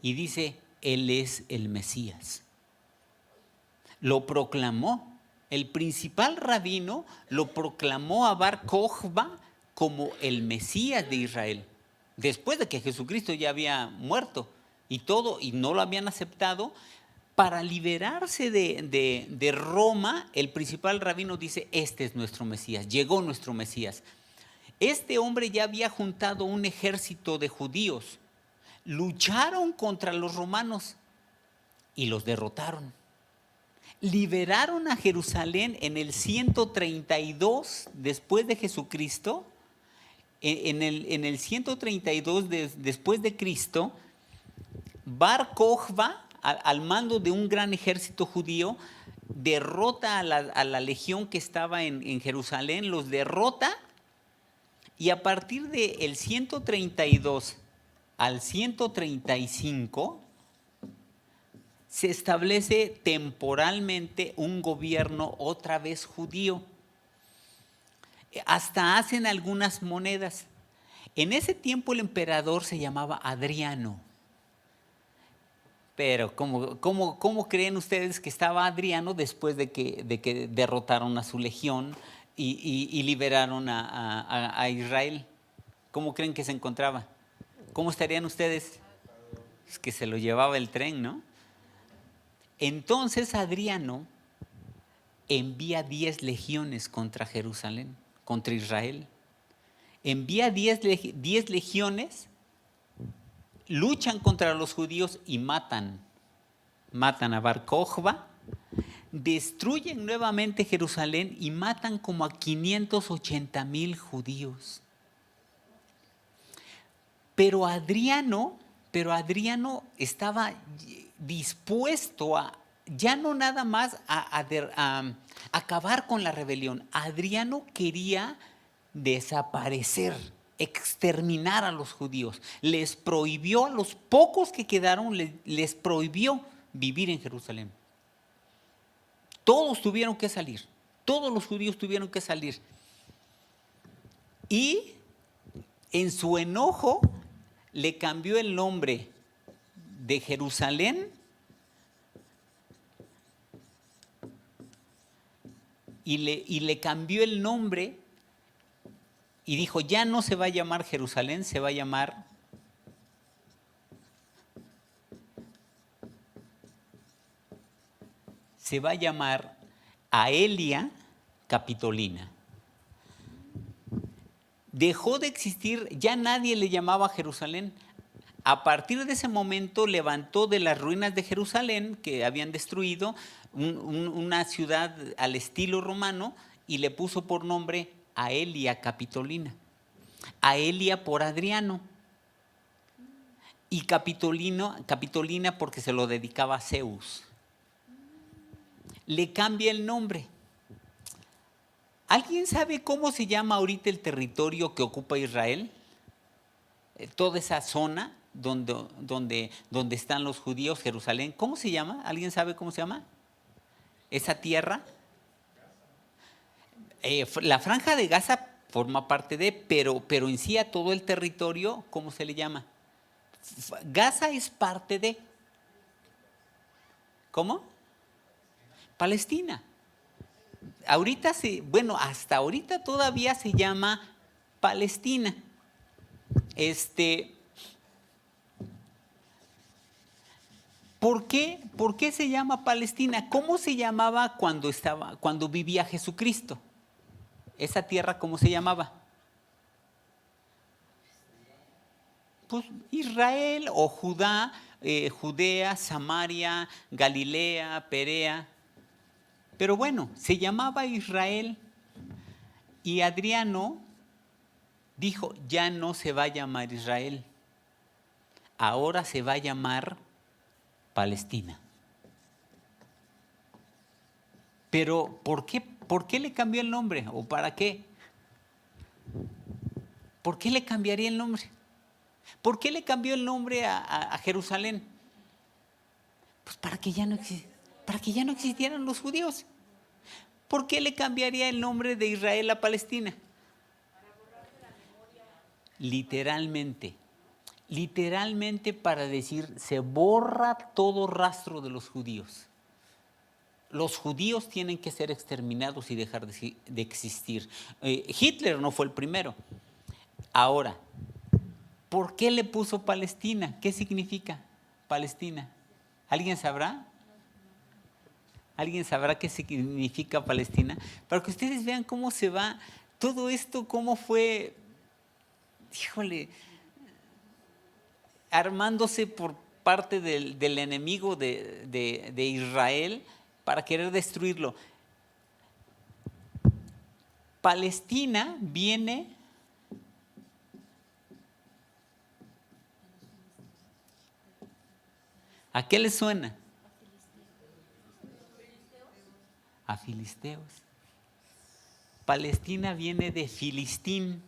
y dice: él es el Mesías. Lo proclamó. El principal rabino lo proclamó a Bar Kochba como el Mesías de Israel, después de que Jesucristo ya había muerto y todo, y no lo habían aceptado. Para liberarse de Roma, el principal rabino dice: este es nuestro Mesías, llegó nuestro Mesías. Este hombre ya había juntado un ejército de judíos, lucharon contra los romanos y los derrotaron. Liberaron a Jerusalén en el 132 después de Jesucristo, En el 132 después de Cristo, Bar Kokhba, al mando de un gran ejército judío, derrota a la legión que estaba en Jerusalén, los derrota, y a partir del 132 al 135 se establece temporalmente un gobierno otra vez judío. Hasta hacen algunas monedas. En ese tiempo el emperador se llamaba Adriano. Pero ¿cómo creen ustedes que estaba Adriano después de que derrotaron a su legión y liberaron a Israel? ¿Cómo creen que se encontraba? ¿Cómo estarían ustedes? Es que se lo llevaba el tren, ¿no? Entonces Adriano envía 10 legiones contra Jerusalén, contra Israel. Envía 10 legiones, luchan contra los judíos y matan a Bar Kokhba, destruyen nuevamente Jerusalén y matan como a 580,000 judíos. Pero Adriano estaba dispuesto a ya no nada más a acabar con la rebelión. Adriano quería desaparecer, exterminar a los judíos. Les prohibió, a los pocos que quedaron, les prohibió vivir en Jerusalén. Todos tuvieron que salir, todos los judíos tuvieron que salir. Y en su enojo le cambió el nombre de Jerusalén y le cambió el nombre y dijo, ya no se va a llamar Jerusalén, se va a llamar Aelia Capitolina. Dejó de existir, ya nadie le llamaba Jerusalén. A partir de ese momento levantó de las ruinas de Jerusalén, que habían destruido, una ciudad al estilo romano y le puso por nombre Aelia Capitolina. Aelia por Adriano y Capitolina porque se lo dedicaba a Zeus. Le cambia el nombre. ¿Alguien sabe cómo se llama ahorita el territorio que ocupa Israel? Toda esa zona donde están los judíos, Jerusalén. ¿Cómo se llama? ¿Alguien sabe cómo se llama? Esa tierra. La franja de Gaza forma parte de, pero en sí a todo el territorio, ¿cómo se le llama? Gaza es parte de. ¿Cómo? Palestina. Ahorita hasta ahorita todavía se llama Palestina. ¿Por qué se llama Palestina? ¿Cómo se llamaba cuando vivía Jesucristo? ¿Esa tierra cómo se llamaba? Pues Israel o Judá, Judea, Samaria, Galilea, Perea. Pero bueno, se llamaba Israel y Adriano dijo, ya no se va a llamar Israel, ahora se va a llamar Palestina. Pero ¿por qué le cambió el nombre? ¿O para qué? ¿Por qué le cambiaría el nombre? ¿Por qué le cambió el nombre a Jerusalén? Pues para que ya no existieran los judíos. ¿Por qué le cambiaría el nombre de Israel a Palestina? Literalmente para decir, se borra todo rastro de los judíos. Los judíos tienen que ser exterminados y dejar de existir. Hitler no fue el primero. Ahora, ¿por qué le puso Palestina? ¿Qué significa Palestina? ¿Alguien sabrá? ¿Alguien sabrá qué significa Palestina? Para que ustedes vean cómo se va todo esto, cómo fue, armándose por parte del enemigo de Israel para querer destruirlo. Palestina viene ¿A qué les suena? A filisteos. Palestina viene de Filistín,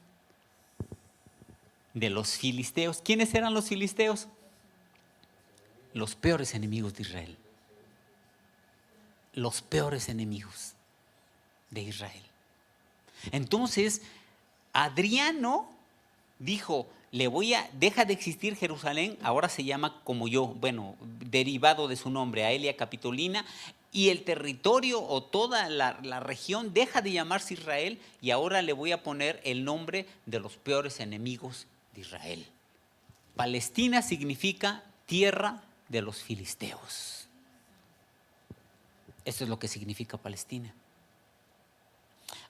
de los filisteos. ¿Quiénes eran los filisteos? Los peores enemigos de Israel. Los peores enemigos de Israel. Entonces, Adriano dijo, deja de existir Jerusalén, ahora se llama como yo, bueno, derivado de su nombre, Aelia Capitolina, y el territorio o toda la región deja de llamarse Israel y ahora le voy a poner el nombre de los peores enemigos de Israel. Palestina significa tierra de los filisteos. Eso es lo que significa Palestina.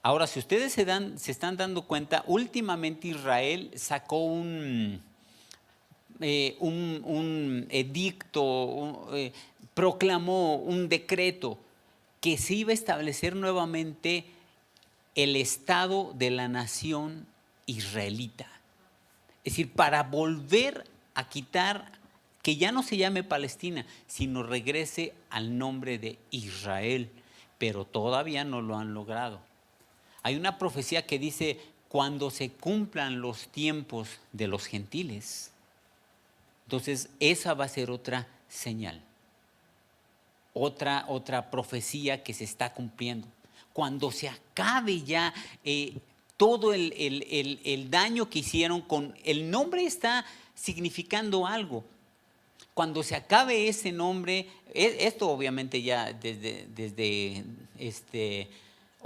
Ahora, si ustedes se están dando cuenta, últimamente Israel sacó un edicto, proclamó un decreto que se iba a establecer nuevamente el Estado de la nación israelita. Es decir, para volver a quitar, que ya no se llame Palestina, sino regrese al nombre de Israel, pero todavía no lo han logrado. Hay una profecía que dice, cuando se cumplan los tiempos de los gentiles, entonces esa va a ser otra señal, otra profecía que se está cumpliendo. Cuando se acabe ya todo el daño que hicieron con el nombre, está significando algo. Cuando se acabe ese nombre, esto obviamente ya desde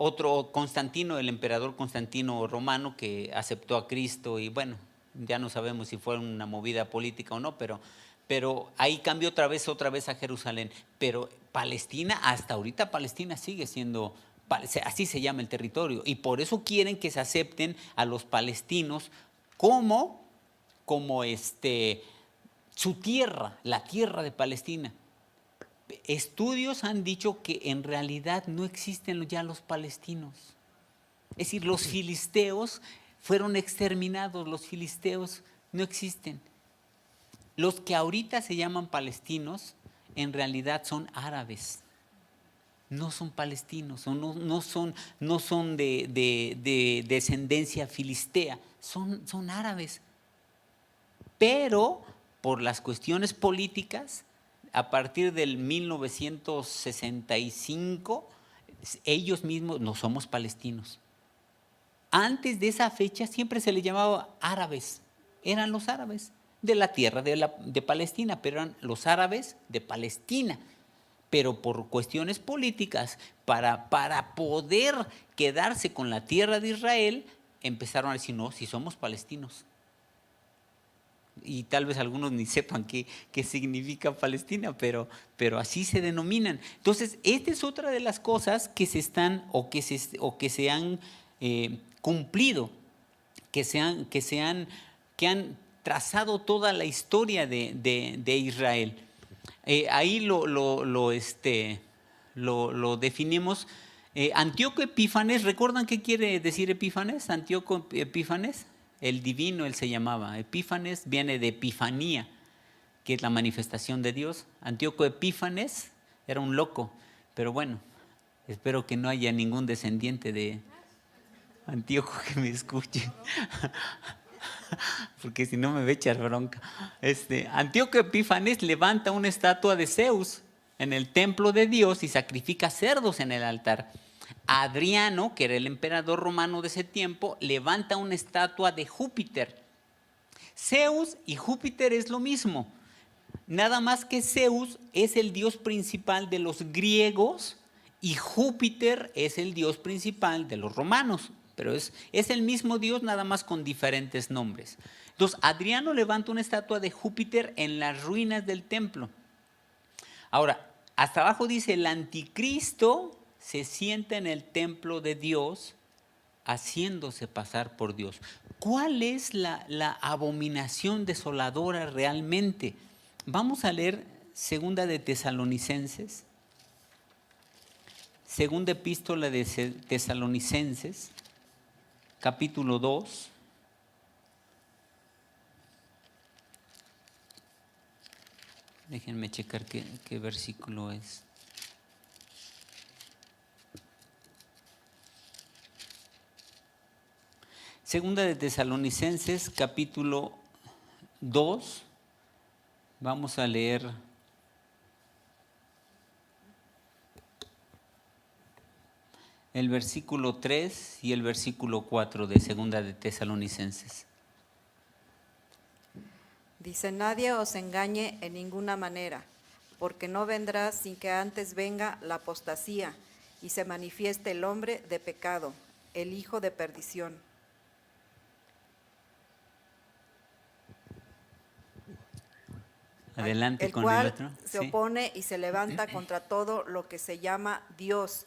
otro Constantino, el emperador Constantino Romano, que aceptó a Cristo y bueno, ya no sabemos si fue una movida política o no, pero ahí cambió otra vez a Jerusalén. Pero Palestina, hasta ahorita Palestina sigue siendo, así se llama el territorio, y por eso quieren que se acepten a los palestinos como su tierra, la tierra de Palestina. Estudios han dicho que en realidad no existen ya los palestinos. Es decir, los filisteos fueron exterminados, los filisteos no existen. Los que ahorita se llaman palestinos en realidad son árabes, no son palestinos, no son de descendencia filistea, son árabes. Pero por las cuestiones políticas, a partir del 1965, ellos mismos no somos palestinos. Antes de esa fecha siempre se les llamaba árabes, eran los árabes de la tierra de Palestina, pero eran los árabes de Palestina. Pero por cuestiones políticas, para poder quedarse con la tierra de Israel, empezaron a decir, no, si somos palestinos. Y tal vez algunos ni sepan qué significa Palestina, pero así se denominan. Entonces, esta es otra de las cosas que se están o que se han cumplido, que han trazado toda la historia de Israel. Ahí lo definimos. Antíoco Epífanes, ¿recuerdan qué quiere decir Epífanes? Antíoco Epífanes. El divino él se llamaba. Epífanes viene de Epifanía, que es la manifestación de Dios. Antíoco Epífanes era un loco, pero bueno, espero que no haya ningún descendiente de Antíoco que me escuche, porque si no me va a echar bronca. Antíoco Epífanes levanta una estatua de Zeus en el templo de Dios y sacrifica cerdos en el altar. Adriano, que era el emperador romano de ese tiempo, levanta una estatua de Júpiter. Zeus y Júpiter es lo mismo, nada más que Zeus es el dios principal de los griegos y Júpiter es el dios principal de los romanos, pero es el mismo dios, nada más con diferentes nombres. Entonces, Adriano levanta una estatua de Júpiter en las ruinas del templo. Ahora, hasta abajo dice, el anticristo se sienta en el templo de Dios haciéndose pasar por Dios. ¿Cuál es la abominación desoladora realmente? Vamos a leer segunda de Tesalonicenses, segunda epístola de Tesalonicenses, capítulo 2. Déjenme checar qué versículo es. Segunda de Tesalonicenses, capítulo 2. Vamos a leer el versículo 3 y el versículo 4 de Segunda de Tesalonicenses. Dice, nadie os engañe en ninguna manera, porque no vendrá sin que antes venga la apostasía y se manifieste el hombre de pecado, el hijo de perdición. Adelante El con cual el otro. se Sí. opone y se levanta contra todo lo que se llama Dios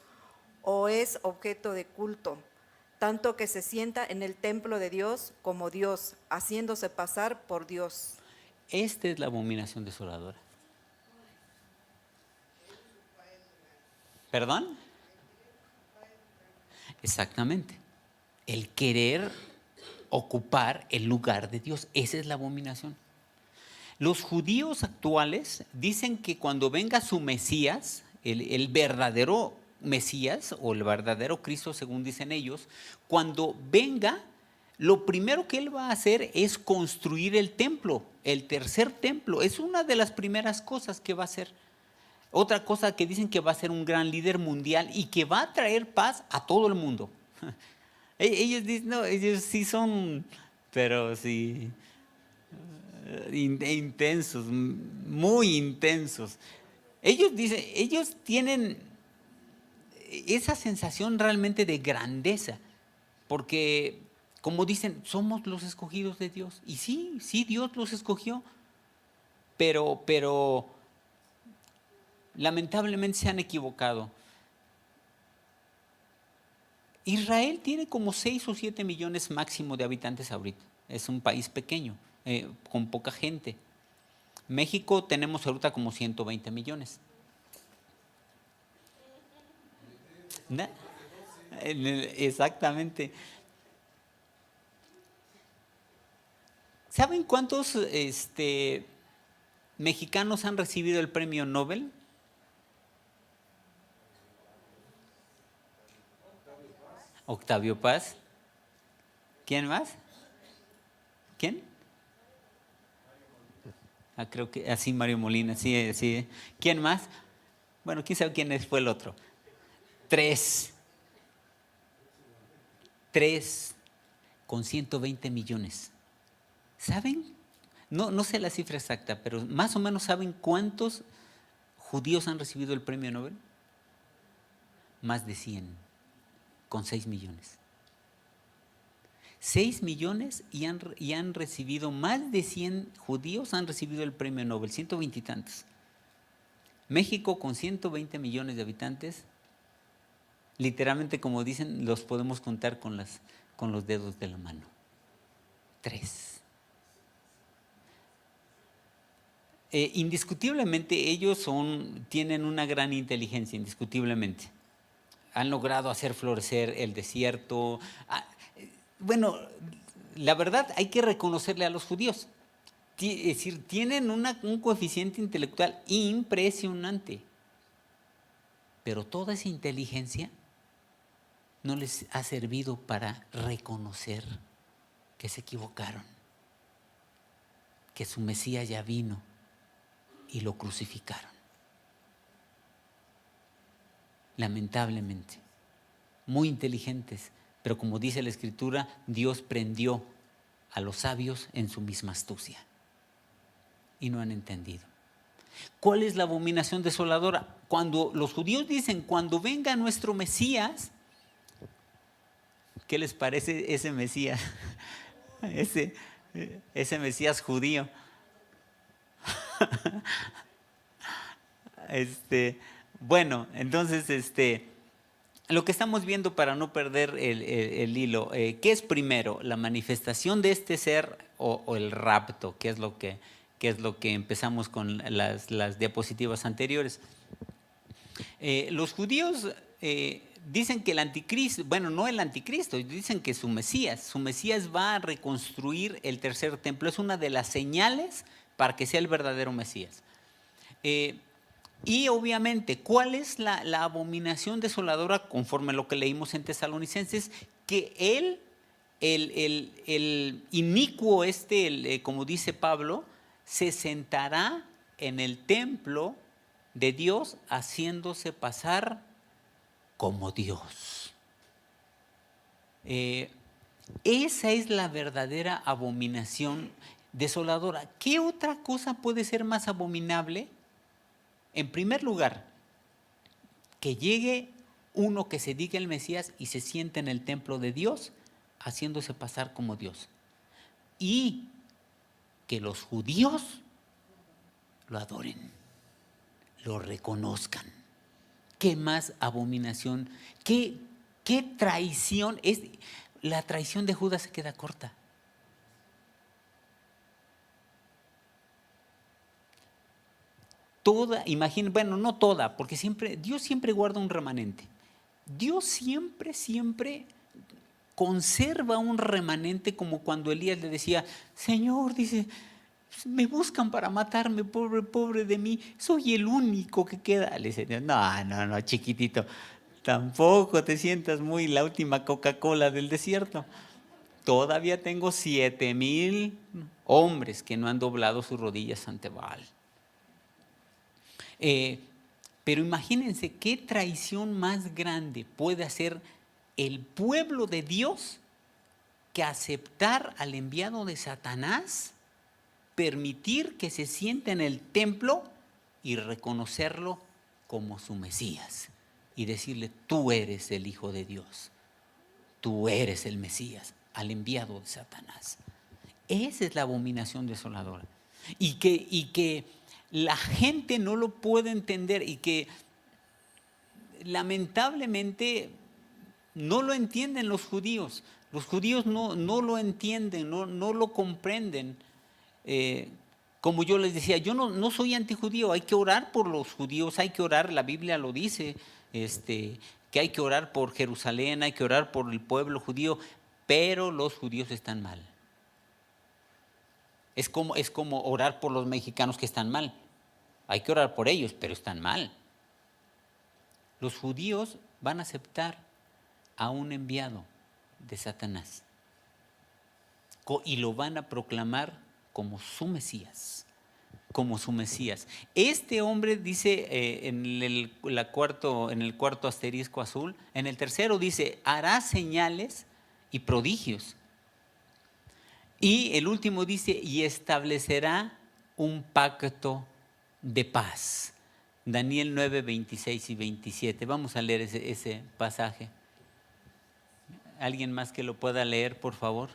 o es objeto de culto, tanto que se sienta en el templo de Dios como Dios, haciéndose pasar por Dios. Esta es la abominación desoladora. ¿Perdón? Exactamente. El querer ocupar el lugar de Dios. Esa es la abominación. Los judíos actuales dicen que cuando venga su Mesías, el verdadero Mesías o el verdadero Cristo, según dicen ellos, cuando venga, lo primero que él va a hacer es construir el templo, el tercer templo. Es una de las primeras cosas que va a hacer. Otra cosa que dicen que va a ser un gran líder mundial y que va a traer paz a todo el mundo. Ellos dicen, no, ellos sí son, pero sí, intensos, muy intensos. Ellos dicen, ellos tienen esa sensación realmente de grandeza, porque como dicen, somos los escogidos de Dios. Y sí, Dios los escogió, pero lamentablemente se han equivocado. Israel tiene como 6 o 7 millones máximo de habitantes ahorita. Es un país pequeño, con poca gente. México tenemos ahorita como 120 millones. ¿No? Exactamente. ¿Saben cuántos mexicanos han recibido el premio Nobel? Octavio Paz. ¿Quién más? ¿Quién? Creo que así Mario Molina, sí. ¿Quién más? Bueno, quién sabe quién fue el otro. 3 con 120 millones. ¿Saben? No sé la cifra exacta, pero más o menos saben cuántos judíos han recibido el premio Nobel. Más de 100, con 6 millones. 6 millones y han recibido, más de 100 judíos han recibido el premio Nobel, 120 y tantos. México con 120 millones de habitantes, literalmente como dicen, los podemos contar con los dedos de la mano. 3. Indiscutiblemente ellos tienen una gran inteligencia, indiscutiblemente. Han logrado hacer florecer el desierto. Bueno, la verdad hay que reconocerle a los judíos. Es decir, tienen un coeficiente intelectual impresionante. Pero toda esa inteligencia no les ha servido para reconocer que se equivocaron, que su Mesías ya vino y lo crucificaron. Lamentablemente, muy inteligentes, pero como dice la Escritura, Dios prendió a los sabios en su misma astucia y no han entendido. ¿Cuál es la abominación desoladora? Cuando los judíos dicen, cuando venga nuestro Mesías, ¿qué les parece ese Mesías? Ese Mesías judío. Bueno, entonces lo que estamos viendo, para no perder el hilo, ¿qué es primero? ¿La manifestación de este ser o el rapto? ¿Qué es lo que empezamos con las diapositivas anteriores? Los judíos dicen que el anticristo, bueno, no el anticristo, dicen que su Mesías va a reconstruir el tercer templo. Es una de las señales para que sea el verdadero Mesías. Y obviamente, ¿cuál es la abominación desoladora conforme a lo que leímos en Tesalonicenses? Que el inicuo como dice Pablo, se sentará en el templo de Dios haciéndose pasar como Dios. Esa es la verdadera abominación desoladora. ¿Qué otra cosa puede ser más abominable? En primer lugar, que llegue uno que se diga el Mesías y se siente en el templo de Dios haciéndose pasar como Dios. Y que los judíos lo adoren, lo reconozcan. ¿Qué más abominación? ¿Qué traición? La traición de Judas se queda corta. Toda, imaginen, bueno, no toda, porque Dios siempre guarda un remanente. Dios siempre conserva un remanente, como cuando Elías le decía, Señor, dice, me buscan para matarme, pobre de mí, soy el único que queda. Le dice, no, chiquitito, tampoco te sientas muy la última Coca-Cola del desierto. Todavía tengo 7,000 hombres que no han doblado sus rodillas ante Baal. Pero imagínense qué traición más grande puede hacer el pueblo de Dios que aceptar al enviado de Satanás, permitir que se siente en el templo y reconocerlo como su Mesías y decirle, tú eres el Hijo de Dios, tú eres el Mesías, al enviado de Satanás. Esa es la abominación desoladora. Y que la gente no lo puede entender y que lamentablemente no lo entienden los judíos. Los judíos no lo entienden, no lo comprenden. Como yo les decía, yo no soy antijudío, hay que orar por los judíos, hay que orar, la Biblia lo dice, que hay que orar por Jerusalén, hay que orar por el pueblo judío, pero los judíos están mal. Es como orar por los mexicanos que están mal. Hay que orar por ellos, pero están mal. Los judíos van a aceptar a un enviado de Satanás y lo van a proclamar como su Mesías. Como su Mesías. Este hombre dice en el cuarto asterisco azul, en el tercero dice, hará señales y prodigios. Y el último dice, y establecerá un pacto de paz. Daniel 9, 26 y 27. Vamos a leer ese pasaje. ¿Alguien más que lo pueda leer, por favor?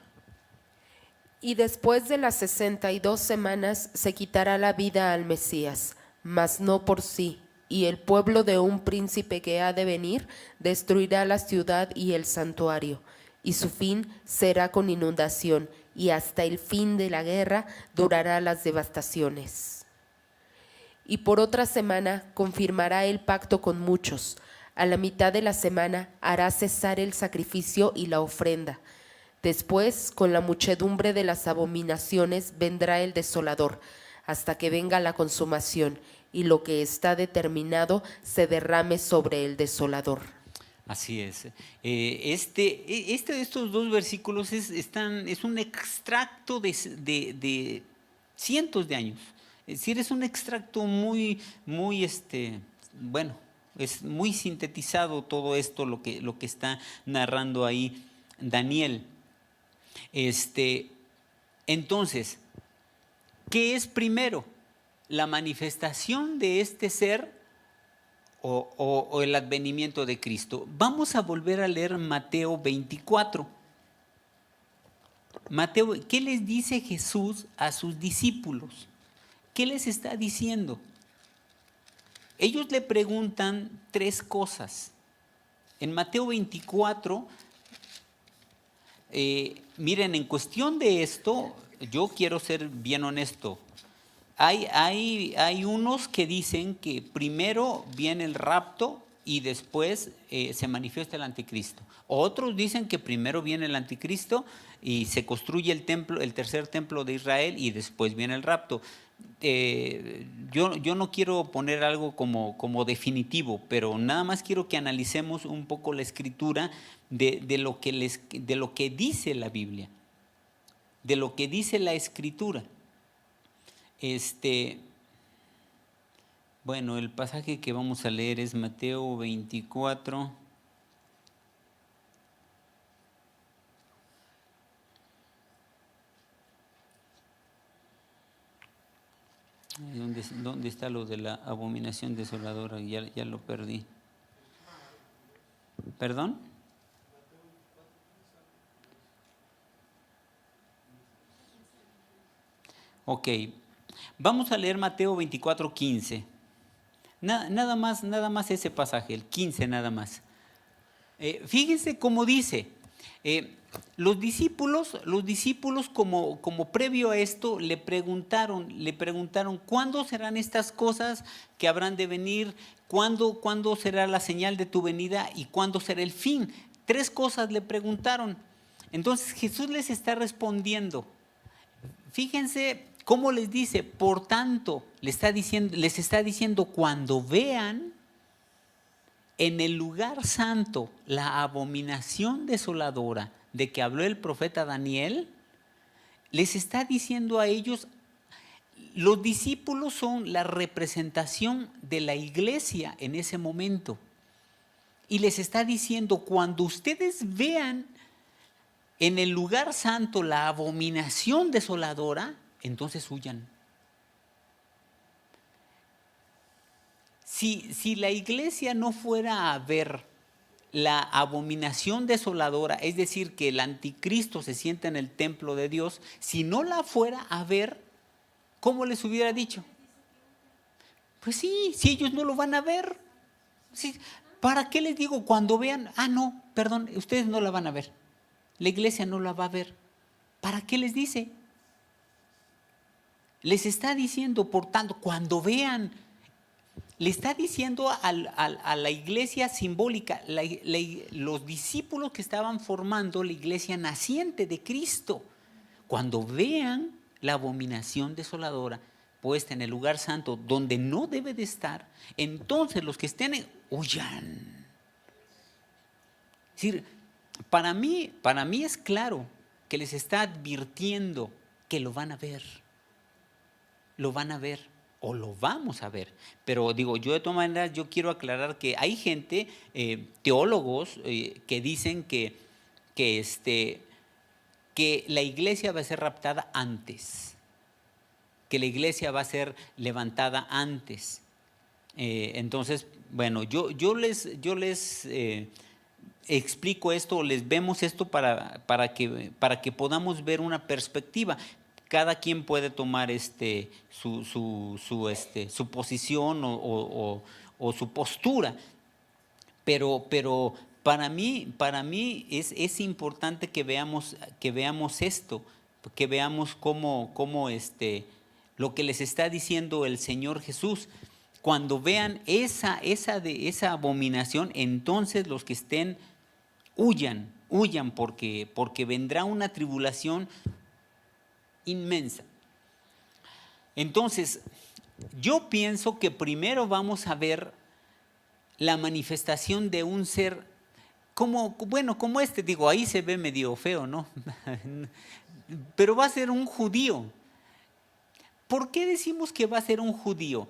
Y después de las 62 semanas se quitará la vida al Mesías, mas no por sí, y el pueblo de un príncipe que ha de venir destruirá la ciudad y el santuario, y su fin será con inundación, y hasta el fin de la guerra durará las devastaciones. Y por otra semana confirmará el pacto con muchos. A la mitad de la semana hará cesar el sacrificio y la ofrenda. Después, con la muchedumbre de las abominaciones, vendrá el desolador, hasta que venga la consumación, y lo que está determinado se derrame sobre el desolador. Así es. De estos dos versículos es un extracto de cientos de años. Es decir, es un extracto muy, bueno, es muy sintetizado todo esto, lo que está narrando ahí Daniel. Entonces, ¿qué es primero? ¿La manifestación de este ser o el advenimiento de Cristo? Vamos a volver a leer Mateo 24. Mateo, ¿qué les dice Jesús a sus discípulos? ¿Qué les está diciendo? Ellos le preguntan 3 cosas. En Mateo 24, miren, en cuestión de esto, yo quiero ser bien honesto. Hay unos que dicen que primero viene el rapto y después se manifiesta el anticristo. Otros dicen que primero viene el anticristo y se construye el templo, el tercer templo de Israel, y después viene el rapto. yo no quiero poner algo como definitivo, pero nada más quiero que analicemos un poco la escritura de lo que dice la Biblia, de lo que dice la escritura. Bueno, el pasaje que vamos a leer es Mateo 24. ¿Dónde está lo de la abominación desoladora? Ya lo perdí. ¿Perdón? Ok, vamos a leer Mateo 24, 15. Nada más ese pasaje, el 15 nada más. Fíjense cómo dice. Los discípulos como previo a esto le preguntaron, ¿cuándo serán estas cosas que habrán de venir? ¿Cuándo será la señal de tu venida? ¿Y cuándo será el fin? 3 cosas le preguntaron. Entonces Jesús les está respondiendo. Fíjense cómo les dice, por tanto, les está diciendo, cuando vean en el lugar santo la abominación desoladora de que habló el profeta Daniel, les está diciendo a ellos, los discípulos son la representación de la iglesia en ese momento. Y les está diciendo, cuando ustedes vean en el lugar santo la abominación desoladora, entonces huyan. Si la iglesia no fuera a ver la abominación desoladora, es decir, que el anticristo se sienta en el templo de Dios, si no la fuera a ver, ¿cómo les hubiera dicho? Pues sí, si ellos no lo van a ver. Sí, ¿para qué les digo cuando vean? No, perdón, ustedes no la van a ver. La iglesia no la va a ver. ¿Para qué les dice? Les está diciendo, por tanto, cuando vean, le está diciendo a la iglesia simbólica, los discípulos que estaban formando la iglesia naciente de Cristo, cuando vean la abominación desoladora puesta en el lugar santo donde no debe de estar, entonces los que estén huyan. Es decir, para mí es claro que les está advirtiendo que lo van a ver. Lo van a ver o lo vamos a ver. Pero digo, yo de todas maneras, yo quiero aclarar que hay gente, teólogos, que dicen que la iglesia va a ser raptada antes, que la iglesia va a ser levantada antes. Entonces, bueno, yo les explico esto, les vemos esto para que podamos ver una perspectiva. Cada quien puede tomar su posición o su postura, pero para mí es importante que veamos esto, que veamos cómo lo que les está diciendo el Señor Jesús. Cuando vean esa abominación, entonces los que estén huyan porque vendrá una tribulación inmensa. Entonces, yo pienso que primero vamos a ver la manifestación de un ser como digo, ahí se ve medio feo, ¿no? Pero va a ser un judío. ¿Por qué decimos que va a ser un judío?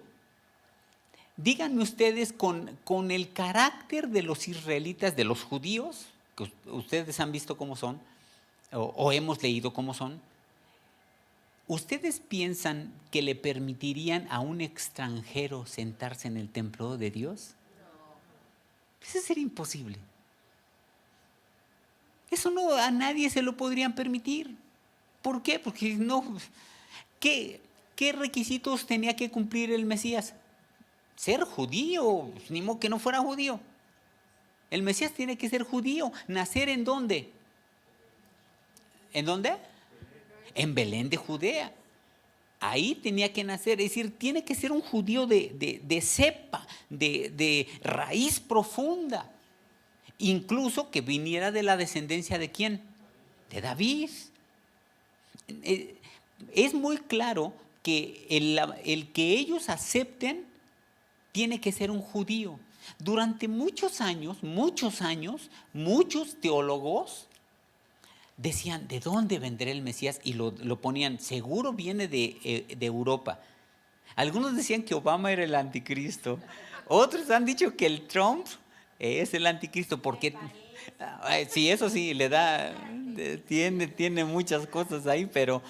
Díganme ustedes con el carácter de los israelitas, de los judíos, que ustedes han visto cómo son, o hemos leído cómo son. ¿Ustedes piensan que le permitirían a un extranjero sentarse en el templo de Dios? No. Eso sería imposible. Eso a nadie se lo podrían permitir. ¿Por qué? Porque no. ¿Qué requisitos tenía que cumplir el Mesías? Ser judío, ni modo que no fuera judío. El Mesías tiene que ser judío. ¿Nacer en dónde? ¿En dónde? En Belén de Judea. Ahí tenía que nacer, es decir, tiene que ser un judío de cepa, de raíz profunda. Incluso que viniera de la descendencia ¿de quién? De David. Es muy claro que el que ellos acepten tiene que ser un judío. Durante muchos años, muchos teólogos decían, ¿de dónde vendrá el Mesías? Y lo ponían, seguro viene de Europa. Algunos decían que Obama era el anticristo. Otros han dicho que el Trump es el anticristo. Porque, sí, eso sí, le da, tiene muchas cosas ahí, pero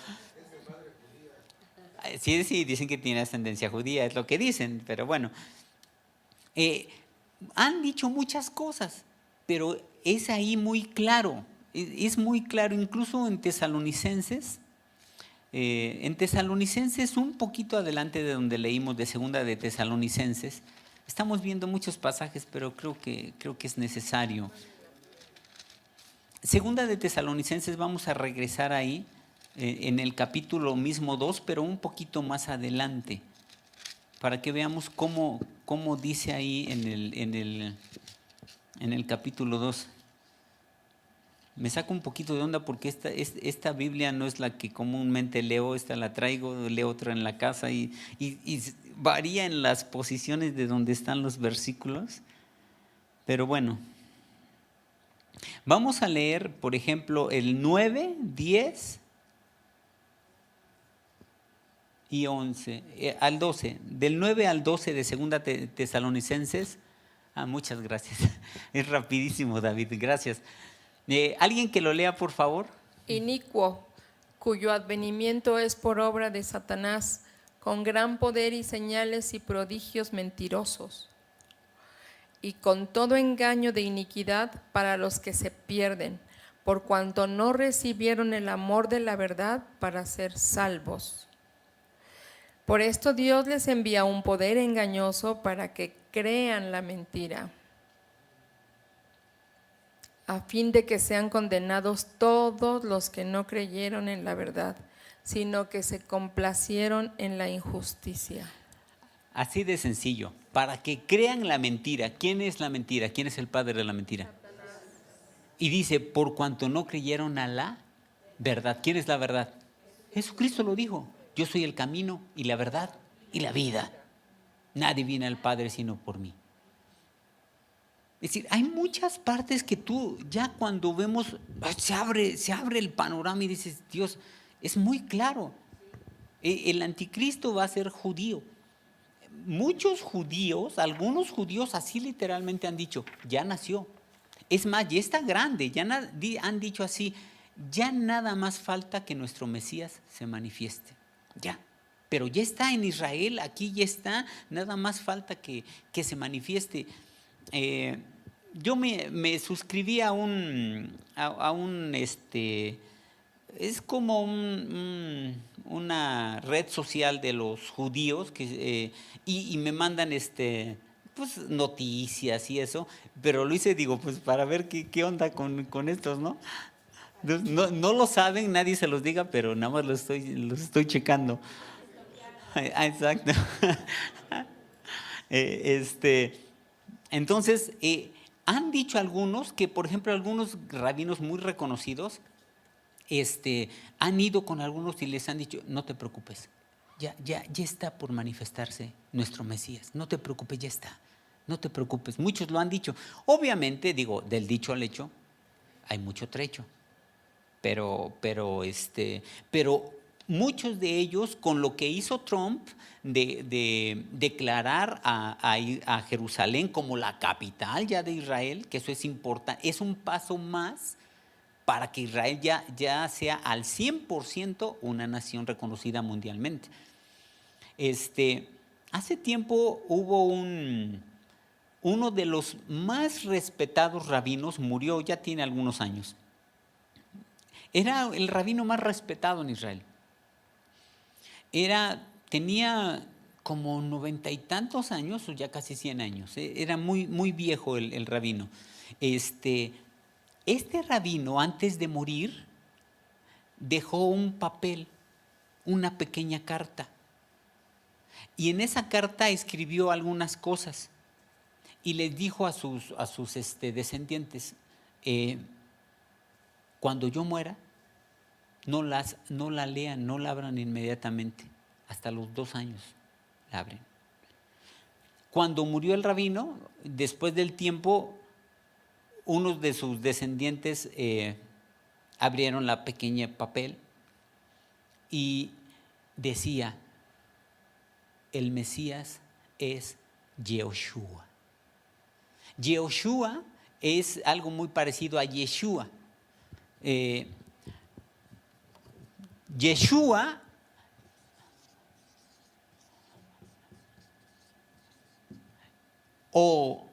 sí, dicen que tiene ascendencia judía, es lo que dicen, pero bueno. Han dicho muchas cosas, pero es ahí muy claro, es muy claro, incluso en Tesalonicenses. En Tesalonicenses, un poquito adelante de donde leímos de Segunda de Tesalonicenses, estamos viendo muchos pasajes, pero creo que es necesario. Segunda de Tesalonicenses, vamos a regresar ahí, en el capítulo mismo 2, pero un poquito más adelante, para que veamos cómo dice ahí en el capítulo 2. Me saco un poquito de onda porque esta Biblia no es la que comúnmente leo, esta la traigo, leo otra en la casa y varía en las posiciones de donde están los versículos. Pero bueno, vamos a leer, por ejemplo, el 9, 10 y 11, al 12, del 9 al 12 de Segunda Tesalonicenses. Muchas gracias. Es rapidísimo, David, gracias. ¿Alguien que lo lea, por favor? Inicuo, cuyo advenimiento es por obra de Satanás, con gran poder y señales y prodigios mentirosos, y con todo engaño de iniquidad para los que se pierden, por cuanto no recibieron el amor de la verdad para ser salvos. Por esto Dios les envía un poder engañoso para que crean la mentira, a fin de que sean condenados todos los que no creyeron en la verdad, sino que se complacieron en la injusticia. Así de sencillo, para que crean la mentira. ¿Quién es la mentira? ¿Quién es el padre de la mentira? Satanás. Y dice, por cuanto no creyeron a la verdad. ¿Quién es la verdad? Jesucristo lo dijo, yo soy el camino y la verdad y la vida. Nadie viene al Padre sino por mí. Es decir, hay muchas partes que tú ya cuando vemos, se abre el panorama y dices, Dios, es muy claro. El anticristo va a ser judío. Muchos judíos, algunos judíos así literalmente han dicho, ya nació. Es más, ya está grande, han dicho así, ya nada más falta que nuestro Mesías se manifieste. Ya. Pero ya está en Israel, aquí ya está, nada más falta que se manifieste. Yo me suscribí a un es como una red social de los judíos y me mandan pues noticias y eso, pero lo hice, digo, pues para ver qué onda con estos, ¿no? No lo saben, nadie se los diga, pero nada más los estoy checando. Exacto. Entonces, han dicho algunos que, por ejemplo, algunos rabinos muy reconocidos han ido con algunos y les han dicho, no te preocupes, ya está por manifestarse nuestro Mesías, no te preocupes, ya está, no te preocupes. Muchos lo han dicho. Obviamente, digo, del dicho al hecho hay mucho trecho, pero muchos de ellos, con lo que hizo Trump de declarar a Jerusalén como la capital ya de Israel, que eso es importante, es un paso más para que Israel ya sea al 100% una nación reconocida mundialmente. Hace tiempo hubo uno de los más respetados rabinos, murió, ya tiene algunos años. Era el rabino más respetado en Israel. Tenía como 90 y tantos años, o ya casi 100 años. Era muy, muy viejo el rabino. Este rabino, antes de morir, dejó un papel, una pequeña carta. Y en esa carta escribió algunas cosas. Y les dijo a sus descendientes, cuando yo muera, no la lean, no la abran inmediatamente. hasta los 2 años la abren. Cuando murió el rabino, después del tiempo, unos de sus descendientes abrieron la pequeña papel y decía, el Mesías es Yehoshua. Yehoshua es algo muy parecido a Yeshua. Yeshua o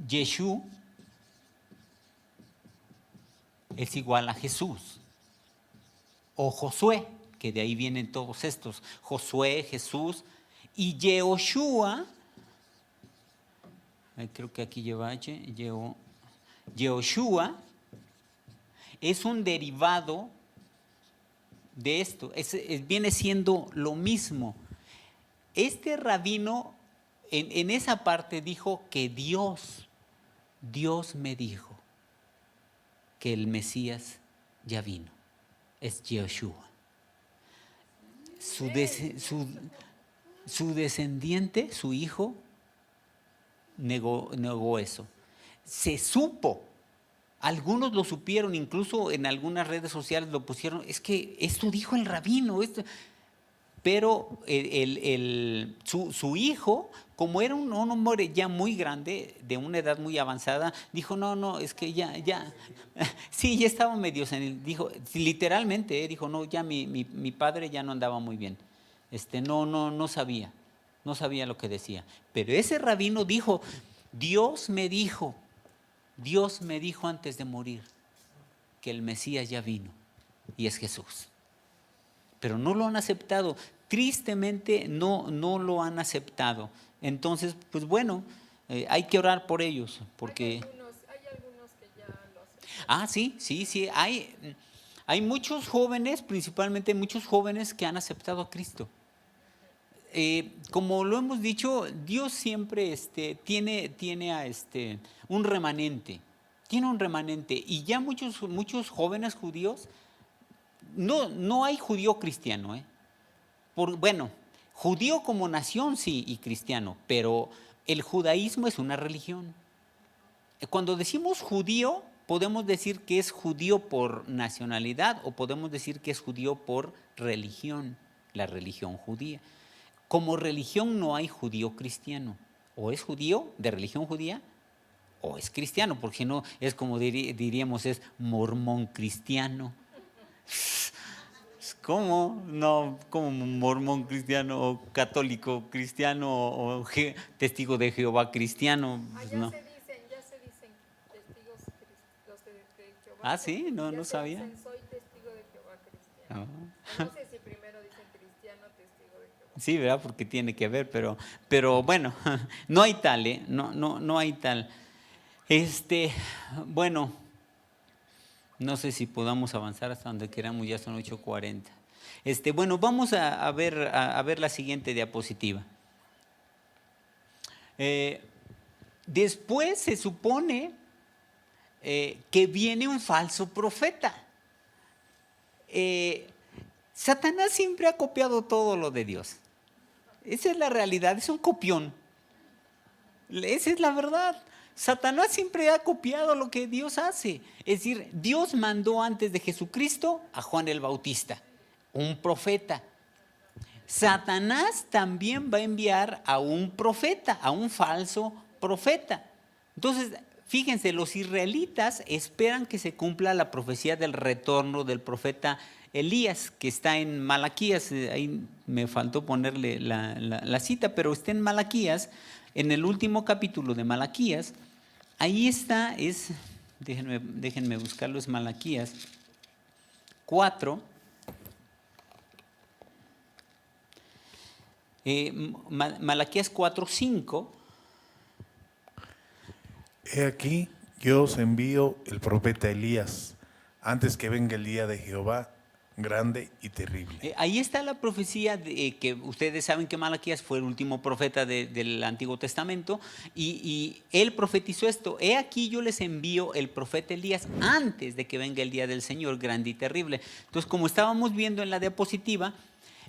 Yeshu es igual a Jesús, o Josué, que de ahí vienen todos estos, Josué, Jesús, y Yehoshua, creo que aquí lleva H, Yehoshua es un derivado de esto, viene siendo lo mismo. Este rabino en esa parte dijo que Dios me dijo que el Mesías ya vino, es Yehoshua. Su descendiente, su hijo, negó eso. Se supo, algunos lo supieron, incluso en algunas redes sociales lo pusieron, es que esto dijo el rabino, pero su hijo, como era un hombre ya muy grande, de una edad muy avanzada, dijo, no, es que ya, sí, ya estaba medio senil, dijo, literalmente, dijo, no, ya mi padre ya no andaba muy bien, no sabía lo que decía, pero ese rabino dijo, Dios me dijo antes de morir que el Mesías ya vino y es Jesús. Pero no lo han aceptado, tristemente no lo han aceptado. Entonces, pues bueno, hay que orar por ellos, porque… Hay algunos que ya lo aceptan. Sí, hay muchos jóvenes, principalmente muchos jóvenes que han aceptado a Cristo. Como lo hemos dicho, Dios siempre tiene a un remanente, y ya muchos jóvenes judíos, no hay judío cristiano, judío como nación sí y cristiano, pero el judaísmo es una religión. Cuando decimos judío, podemos decir que es judío por nacionalidad o podemos decir que es judío por religión, la religión judía. Como religión no hay judío cristiano, o es judío de religión judía o es cristiano, porque no es como diríamos, es mormón cristiano. ¿Cómo? No, como mormón cristiano o católico cristiano o testigo de Jehová cristiano. Pues no. Ya se dicen testigos los de Jehová. Sí, no sabía. Dicen, soy testigo de Jehová cristiano. No sé si primero dicen cristiano, testigo de Jehová. Sí, ¿verdad? Porque tiene que ver, pero bueno, no hay tal, no hay tal. Bueno, no sé si podamos avanzar hasta donde queramos, ya son 8:40. Bueno, vamos a ver la siguiente diapositiva. Después se supone que viene un falso profeta. Satanás siempre ha copiado todo lo de Dios. Esa es la realidad, es un copión. Esa es la verdad. Satanás siempre ha copiado lo que Dios hace. Es decir, Dios mandó antes de Jesucristo a Juan el Bautista, un profeta. Satanás también va a enviar a un profeta, a un falso profeta. Entonces, fíjense, los israelitas esperan que se cumpla la profecía del retorno del profeta Elías, que está en Malaquías. Ahí me faltó ponerle la cita, pero está en Malaquías, en el último capítulo de Malaquías. Ahí está, déjenme buscarlo, es Malaquías 4. Malaquías 4:5. He aquí, yo os envío el profeta Elías, antes que venga el día de Jehová, grande y terrible. Ahí está la profecía que ustedes saben que Malaquías fue el último profeta del Antiguo Testamento y él profetizó esto. He aquí yo les envío el profeta Elías antes de que venga el día del Señor grande y terrible. Entonces, como estábamos viendo en la diapositiva,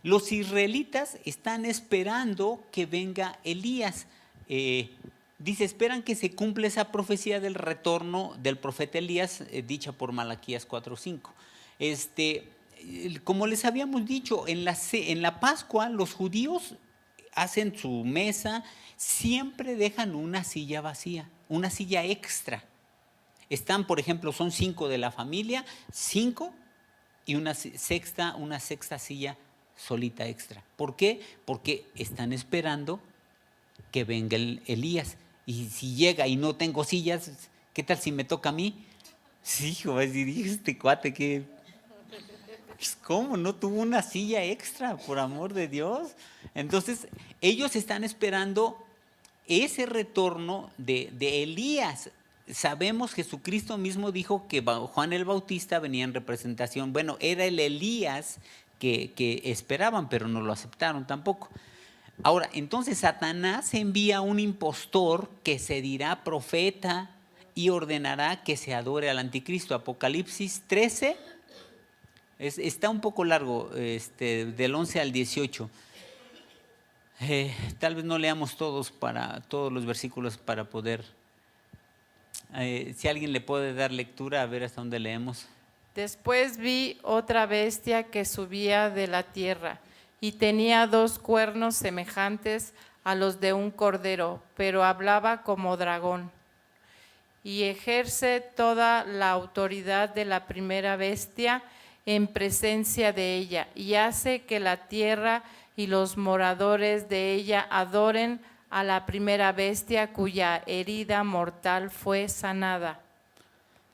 Los israelitas están esperando que venga Elías. Dice, esperan que se cumpla esa profecía del retorno del profeta Elías, dicha por Malaquías 4:5. Como les habíamos dicho, en la Pascua los judíos hacen su mesa, siempre dejan una silla vacía, una silla extra. Están, por ejemplo, son 5 de la familia, 5 y una sexta silla solita extra. ¿Por qué? Porque están esperando que venga Elías. Y si llega y no tengo sillas, ¿qué tal si me toca a mí? Sí, hijo, va a decir, este cuate que... ¿Cómo? ¿No tuvo una silla extra, por amor de Dios? Entonces, ellos están esperando ese retorno de Elías. Sabemos, Jesucristo mismo dijo que Juan el Bautista venía en representación. Bueno, era el Elías que esperaban, pero no lo aceptaron tampoco. Ahora, entonces Satanás envía a un impostor que se dirá profeta y ordenará que se adore al anticristo. Apocalipsis 13, está un poco largo, del 11 al 18. Tal vez no leamos todos los versículos para poder... si alguien le puede dar lectura, a ver hasta dónde leemos. Después vi otra bestia que subía de la tierra y tenía 2 cuernos semejantes a los de un cordero, pero hablaba como dragón. Y ejerce toda la autoridad de la primera bestia en presencia de ella, y hace que la tierra y los moradores de ella adoren a la primera bestia cuya herida mortal fue sanada.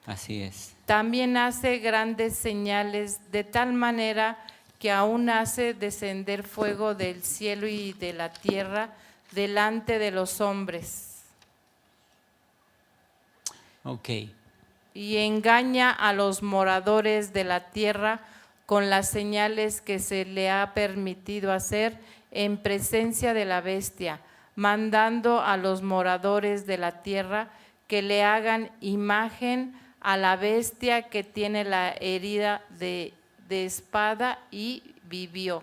Así es. También hace grandes señales, de tal manera que aún hace descender fuego del cielo y de la tierra delante de los hombres. Ok. Y engaña a los moradores de la tierra con las señales que se le ha permitido hacer en presencia de la bestia, mandando a los moradores de la tierra que le hagan imagen a la bestia que tiene la herida de espada y vivió.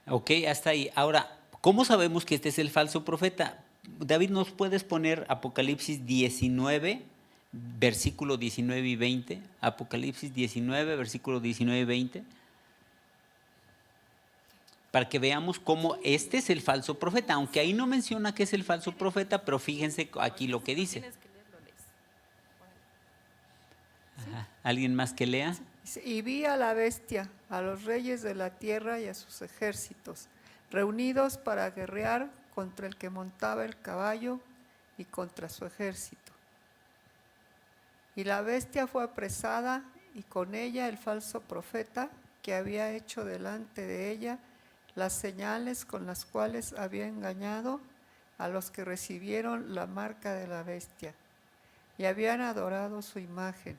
Ok, hasta ahí. Ahora, ¿cómo sabemos que este es el falso profeta? David, ¿nos puedes poner Apocalipsis 19, versículo 19 y 20? Apocalipsis 19, versículo 19 y 20. Para que veamos cómo este es el falso profeta, aunque ahí no menciona que es el falso profeta, pero fíjense aquí lo que dice. Ajá. ¿Alguien más que lea? Y vi a la bestia, a los reyes de la tierra y a sus ejércitos, reunidos para guerrear contra el que montaba el caballo y contra su ejército. Y la bestia fue apresada, y con ella el falso profeta, que había hecho delante de ella las señales con las cuales había engañado a los que recibieron la marca de la bestia y habían adorado su imagen.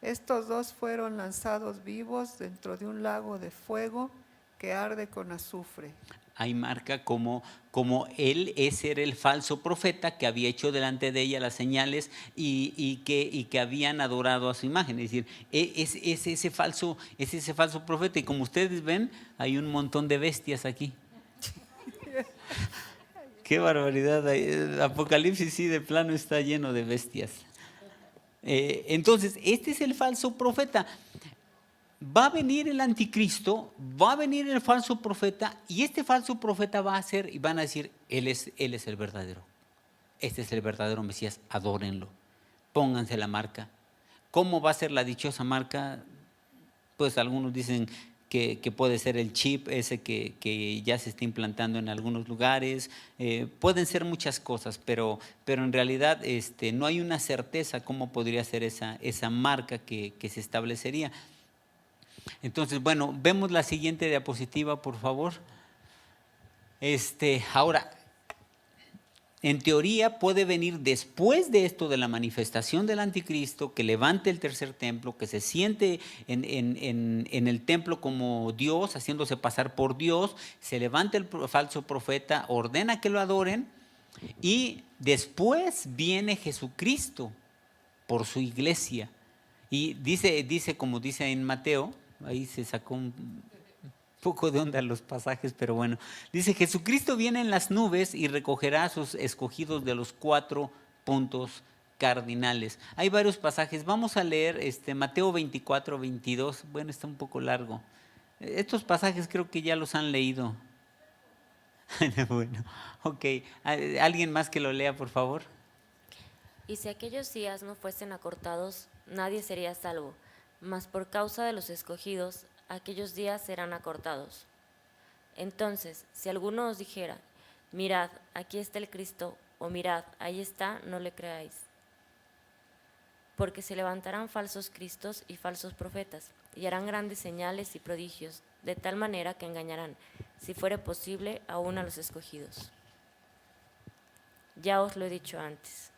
Estos 2 fueron lanzados vivos dentro de un lago de fuego que arde con azufre. Ahí marca como ese era el falso profeta que había hecho delante de ella las señales y que habían adorado a su imagen. Es decir, es ese falso profeta. Y como ustedes ven, hay un montón de bestias aquí. Qué barbaridad. Apocalipsis sí de plano está lleno de bestias. Entonces, este es el falso profeta. Va a venir el anticristo, va a venir el falso profeta, y este falso profeta va a hacer, y van a decir, él es el verdadero. Este es el verdadero Mesías, adórenlo, pónganse la marca. ¿Cómo va a ser la dichosa marca? Pues algunos dicen que puede ser el chip ese que ya se está implantando en algunos lugares. Pueden ser muchas cosas, pero en realidad no hay una certeza cómo podría ser esa marca que se establecería. Entonces, bueno, vemos la siguiente diapositiva, por favor. Ahora, en teoría puede venir después de esto, de la manifestación del anticristo, que levante el tercer templo, que se siente en el templo como Dios, haciéndose pasar por Dios, se levanta el falso profeta, ordena que lo adoren, y después viene Jesucristo por su iglesia. Y dice como dice en Mateo, ahí se sacó poco de onda los pasajes, pero bueno. Dice, Jesucristo viene en las nubes y recogerá a sus escogidos de los 4 puntos cardinales. Hay varios pasajes. Vamos a leer Mateo 24, 22. Bueno, está un poco largo. Estos pasajes creo que ya los han leído. Bueno, ok. ¿Alguien más que lo lea, por favor? Y si aquellos días no fuesen acortados, nadie sería salvo, mas por causa de los escogidos, aquellos días serán acortados. Entonces, si alguno os dijera, mirad, aquí está el Cristo, o mirad, ahí está, no le creáis. Porque se levantarán falsos cristos y falsos profetas, y harán grandes señales y prodigios, de tal manera que engañarán, si fuere posible, aún a los escogidos. Ya os lo he dicho antes.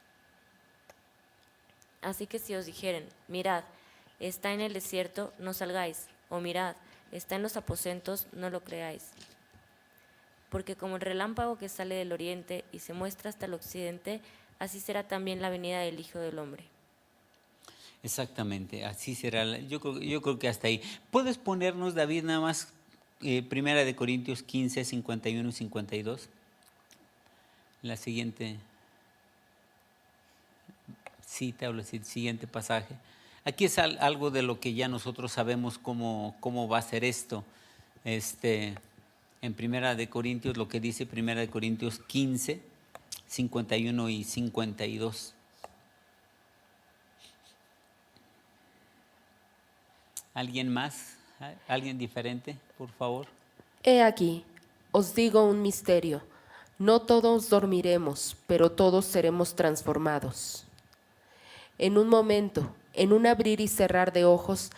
Así que si os dijeren, mirad, está en el desierto, no salgáis, o mirad, está en los aposentos, no lo creáis. Porque como el relámpago que sale del oriente y se muestra hasta el occidente, así será también la venida del Hijo del Hombre. Exactamente, así será. Yo creo que hasta ahí. ¿Puedes ponernos, David, nada más Primera de Corintios 15, 51 y 52? La siguiente cita o el siguiente pasaje. Aquí es algo de lo que ya nosotros sabemos cómo va a ser esto. En Primera de Corintios, lo que dice Primera de Corintios 15, 51 y 52. ¿Alguien más? ¿Alguien diferente, por favor? He aquí, os digo un misterio. No todos dormiremos, pero todos seremos transformados. En un momento, en un abrir y cerrar de ojos,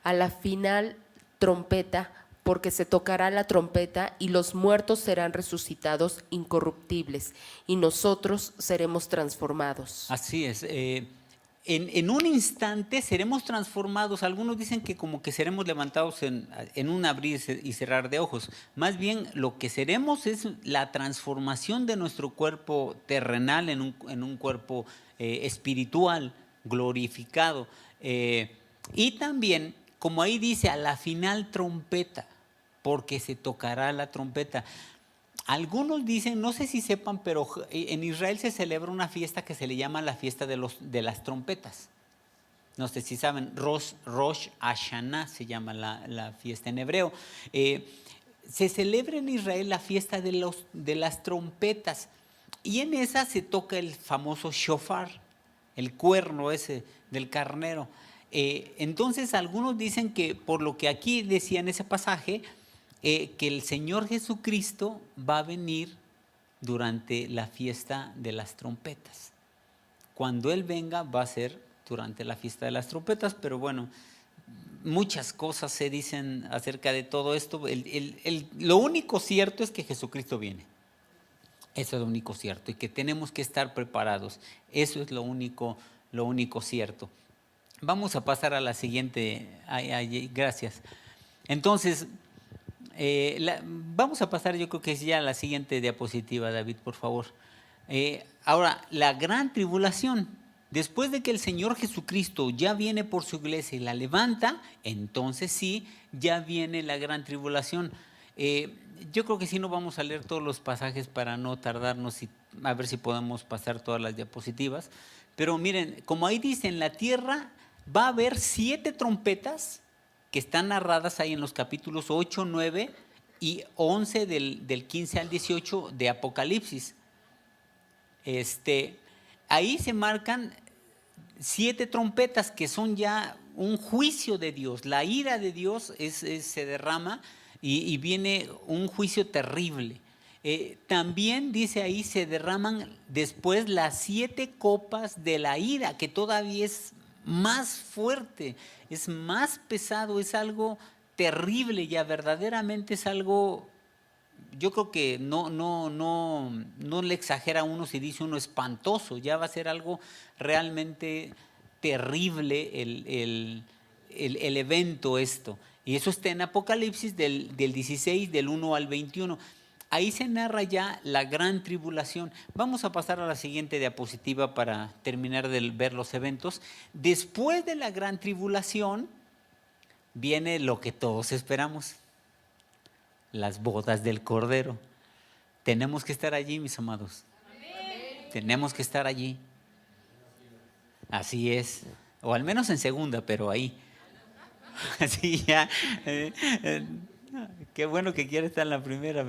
a la final trompeta, porque se tocará la trompeta y los muertos serán resucitados incorruptibles y nosotros seremos transformados. Así es. En un instante seremos transformados. Algunos dicen que como que seremos levantados en un abrir y cerrar de ojos. Más bien lo que seremos es la transformación de nuestro cuerpo terrenal en un cuerpo espiritual, glorificado. Y también, como ahí dice, a la final trompeta, porque se tocará la trompeta. Algunos dicen, no sé si sepan, pero en Israel se celebra una fiesta que se le llama la fiesta de las trompetas. No sé si saben, Rosh Hashanah se llama la fiesta en hebreo. Se celebra en Israel la fiesta de las trompetas y en esa se toca el famoso shofar, el cuerno ese del carnero. Entonces algunos dicen que por lo que aquí decía en ese pasaje, que el Señor Jesucristo va a venir durante la fiesta de las trompetas. Cuando Él venga va a ser durante la fiesta de las trompetas, pero bueno, muchas cosas se dicen acerca de todo esto. Lo único cierto es que Jesucristo viene. Eso es lo único cierto y que tenemos que estar preparados. Eso es lo único cierto. Vamos a pasar a la siguiente. Gracias. Entonces, vamos a pasar, yo creo que es ya la siguiente diapositiva, David, por favor. Ahora, la gran tribulación. Después de que el Señor Jesucristo ya viene por su iglesia y la levanta, entonces sí, ya viene la gran tribulación. Yo creo que sí no vamos a leer todos los pasajes para no tardarnos y a ver si podemos pasar todas las diapositivas. Pero miren, como ahí dice, en la tierra va a haber 7 trompetas que están narradas ahí en los capítulos 8, 9 y 11 del 15 al 18 de Apocalipsis. Ahí se marcan 7 trompetas que son ya un juicio de Dios. La ira de Dios se derrama y viene un juicio terrible. También dice ahí se derraman después las 7 copas de la ira, que todavía es más fuerte, es más pesado, es algo terrible ya, verdaderamente es algo, yo creo que no le exagera a uno si dice uno espantoso, ya va a ser algo realmente terrible el evento esto. Y eso está en Apocalipsis del 16, del 1 al 21. Ahí se narra ya la gran tribulación. Vamos a pasar a la siguiente diapositiva para terminar de ver los eventos. Después de la gran tribulación viene lo que todos esperamos. las bodas del Cordero. Tenemos que estar allí, mis amados. Tenemos que estar allí. Así es. O al menos en segunda, pero ahí. Así ya. Qué bueno que quiere estar en la primera,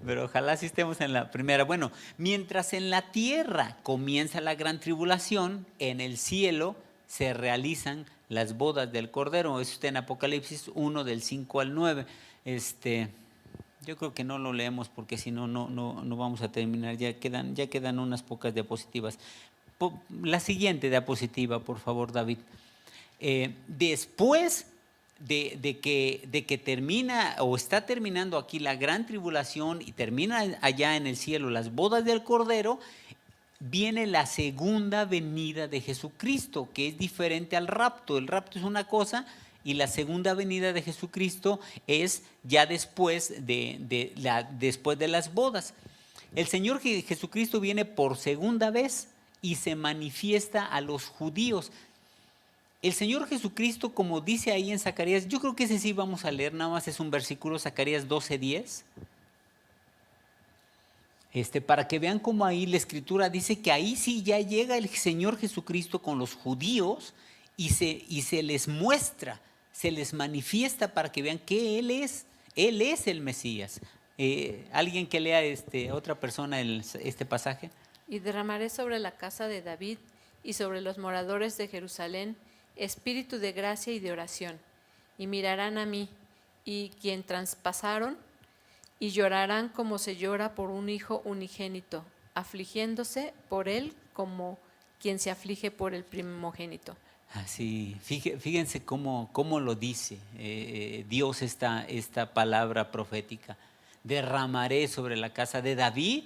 pero ojalá sí estemos en la primera. Bueno, mientras en la tierra comienza la gran tribulación, en el cielo se realizan las bodas del Cordero. Eso está en Apocalipsis 1, del 5 al 9. Yo creo que no lo leemos porque si no, no vamos a terminar. Ya quedan unas pocas diapositivas. La siguiente diapositiva, por favor, David. Después de que termina o está terminando aquí la gran tribulación y termina allá en el cielo las bodas del Cordero, viene la segunda venida de Jesucristo, que es diferente al rapto. El rapto es una cosa y la segunda venida de Jesucristo es ya después después de las bodas. El Señor Jesucristo viene por segunda vez y se manifiesta a los judíos. El Señor Jesucristo, como dice ahí en Zacarías, yo creo que ese sí vamos a leer, nada más es un versículo, Zacarías 12:10. Para que vean cómo ahí la Escritura dice que ahí sí ya llega el Señor Jesucristo con los judíos y se les muestra, se les manifiesta para que vean que Él es el Mesías. ¿Alguien que lea otra persona este pasaje? Y derramaré sobre la casa de David y sobre los moradores de Jerusalén espíritu de gracia y de oración, y mirarán a mí, y quien traspasaron, y llorarán como se llora por un hijo unigénito, afligiéndose por él como quien se aflige por el primogénito. Así, fíjense cómo lo dice Dios esta palabra profética. Derramaré sobre la casa de David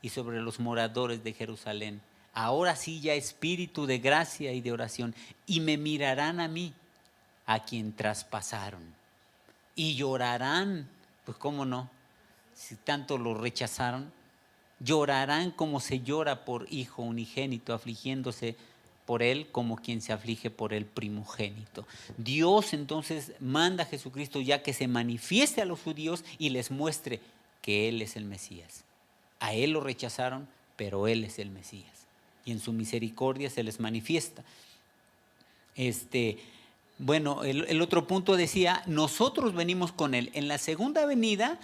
y sobre los moradores de Jerusalén. Ahora sí ya espíritu de gracia y de oración. Y me mirarán a mí, a quien traspasaron. Y llorarán, pues cómo no, si tanto lo rechazaron. Llorarán como se llora por hijo unigénito, afligiéndose por él como quien se aflige por el primogénito. Dios entonces manda a Jesucristo ya que se manifieste a los judíos y les muestre que Él es el Mesías. A Él lo rechazaron, pero Él es el Mesías. Y en su misericordia se les manifiesta. Bueno, el otro punto decía, nosotros venimos con Él. En la segunda venida,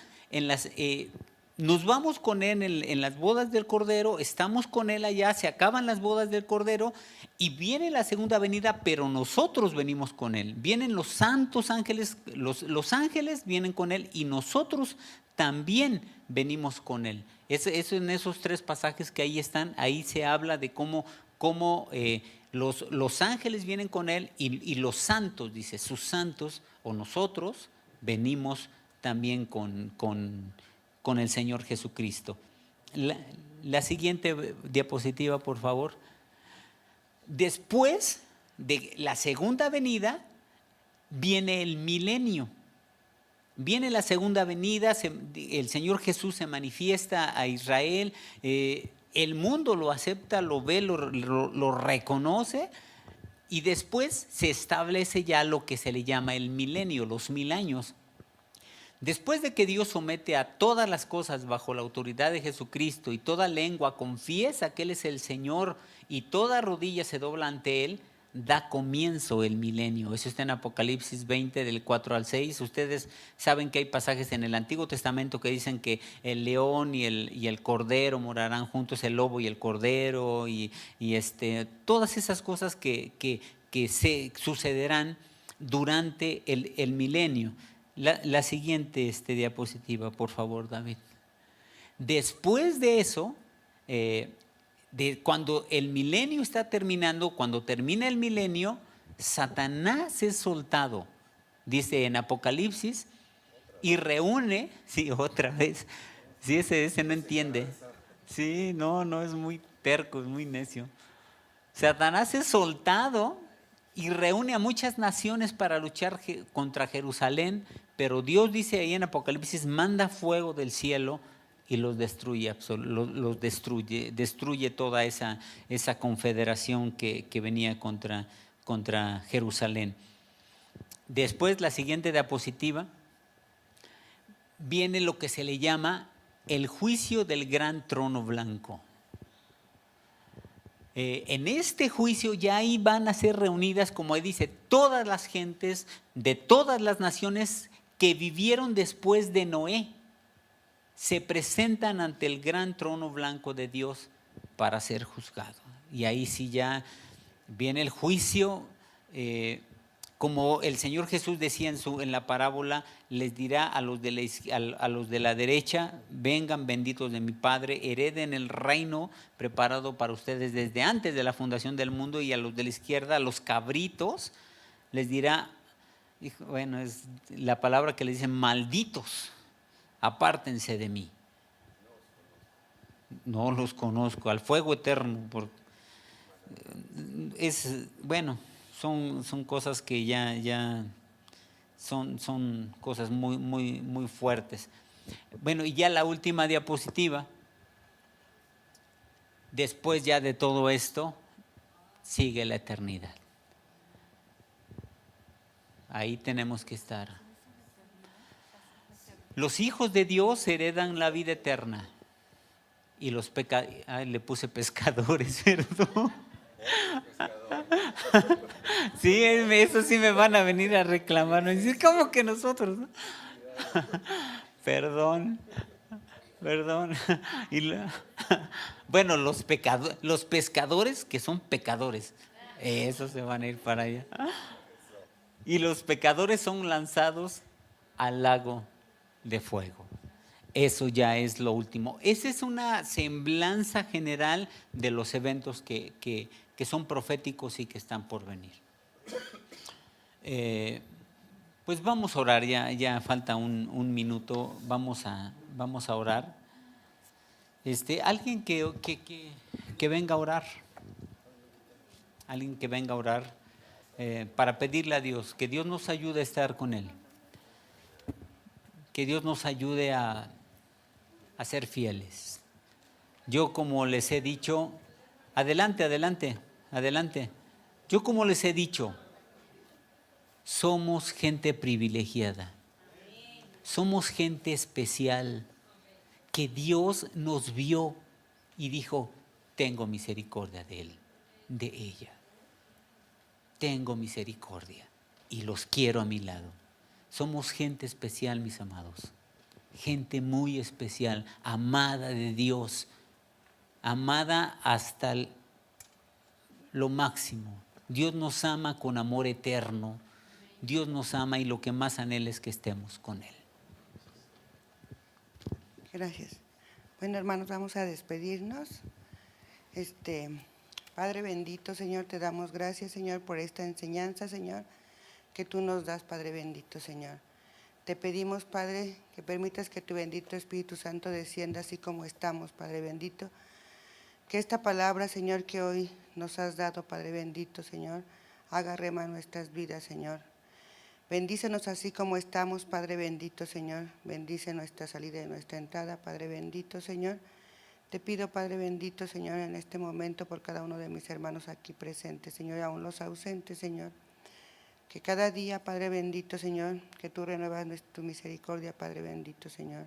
nos vamos con Él en las bodas del Cordero, estamos con Él allá, se acaban las bodas del Cordero y viene la segunda venida, pero nosotros venimos con Él. Vienen los santos ángeles, los ángeles vienen con Él y nosotros también venimos con Él. Eso en esos tres pasajes que ahí están, ahí se habla de cómo los ángeles vienen con Él y los santos, dice, sus santos o nosotros venimos también con el Señor Jesucristo. La siguiente diapositiva, por favor. Después de la segunda venida viene el milenio. Viene la segunda venida, el Señor Jesús se manifiesta a Israel, el mundo lo acepta, lo ve, lo reconoce y después se establece ya lo que se le llama el milenio, los 1000 años. Después de que Dios somete a todas las cosas bajo la autoridad de Jesucristo y toda lengua confiesa que Él es el Señor y toda rodilla se dobla ante Él, da comienzo el milenio. Eso está en Apocalipsis 20 del 4 al 6. Ustedes saben que hay pasajes en el Antiguo Testamento que dicen que el león y el cordero morarán juntos, el lobo y el cordero y todas esas cosas que se sucederán durante el milenio. La siguiente diapositiva, por favor, David. Después de eso, cuando el milenio está terminando, cuando termina el milenio, Satanás es soltado, dice en Apocalipsis, y reúne, sí, otra vez, sí, ese no entiende, sí, no, es muy terco, es muy necio. Satanás es soltado y reúne a muchas naciones para luchar contra Jerusalén, pero Dios dice ahí en Apocalipsis, manda fuego del cielo y los destruye, destruye toda esa confederación que venía contra Jerusalén. Después, la siguiente diapositiva, viene lo que se le llama el juicio del gran trono blanco. En este juicio ya ahí van a ser reunidas, como dice, todas las gentes de todas las naciones que vivieron después de Noé. Se presentan ante el gran trono blanco de Dios para ser juzgados. Y ahí sí ya viene el juicio, como el Señor Jesús decía en la parábola, les dirá a los de la derecha, vengan benditos de mi Padre, hereden el reino preparado para ustedes desde antes de la fundación del mundo, y a los de la izquierda, a los cabritos, les dirá, bueno, es la palabra que le dicen, malditos, apártense de mí. No los conozco, al fuego eterno. Bueno, son cosas que ya son cosas muy fuertes. Bueno, y ya la última diapositiva. Después ya de todo esto, sigue la eternidad. Ahí tenemos que estar. Los hijos de Dios heredan la vida eterna. Y los le puse pescadores, perdón. Sí, eso sí me van a venir a reclamar. ¿Cómo que nosotros? Perdón. Bueno, los pescadores que son pecadores, esos se van a ir para allá. Y los pecadores son lanzados al lago de fuego. Eso ya es lo último. Esa es una semblanza general de los eventos que son proféticos y que están por venir. Pues vamos a orar, ya falta un minuto, vamos a orar. Alguien que venga a orar, alguien que venga a orar para pedirle a Dios, que Dios nos ayude a estar con Él, que Dios nos ayude a ser fieles. Yo, como les he dicho, adelante. Yo, como les he dicho, somos gente privilegiada, somos gente especial, que Dios nos vio y dijo, tengo misericordia de él, de ella. Tengo misericordia y los quiero a mi lado. Somos gente especial, mis amados. Gente muy especial, amada de Dios, amada hasta lo máximo. Dios nos ama con amor eterno. Dios nos ama y lo que más anhela es que estemos con Él. Gracias. Bueno, hermanos, vamos a despedirnos. Padre bendito, Señor, te damos gracias, Señor, por esta enseñanza, Señor, que tú nos das, Padre bendito, Señor. Te pedimos, Padre, que permitas que tu bendito Espíritu Santo descienda así como estamos, Padre bendito. Que esta palabra, Señor, que hoy nos has dado, Padre bendito, Señor, haga rema en nuestras vidas, Señor. Bendícenos así como estamos, Padre bendito, Señor. Bendice nuestra salida y nuestra entrada, Padre bendito, Señor. Te pido, Padre bendito, Señor, en este momento por cada uno de mis hermanos aquí presentes, Señor, y aún los ausentes, Señor. Que cada día, Padre bendito, Señor, que tú renuevas tu misericordia, Padre bendito, Señor.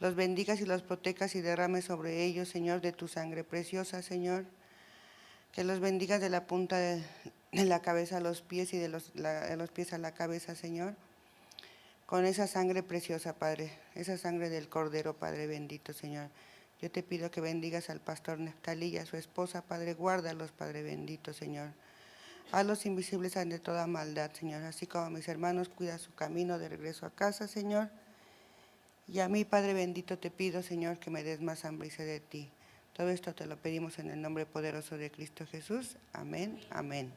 Los bendigas y los protejas y derrames sobre ellos, Señor, de tu sangre preciosa, Señor. Que los bendigas de la punta de la cabeza a los pies y de los pies a la cabeza, Señor. Con esa sangre preciosa, Padre, esa sangre del Cordero, Padre bendito, Señor. Yo te pido que bendigas al pastor Neftalí y a su esposa, Padre, guárdalos, Padre bendito, Señor. Hazlos invisibles ante toda maldad, Señor. Así como a mis hermanos, cuida su camino de regreso a casa, Señor. Y a mí, Padre bendito, te pido, Señor, que me des más hambre y sed de ti. Todo esto te lo pedimos en el nombre poderoso de Cristo Jesús. Amén, amén.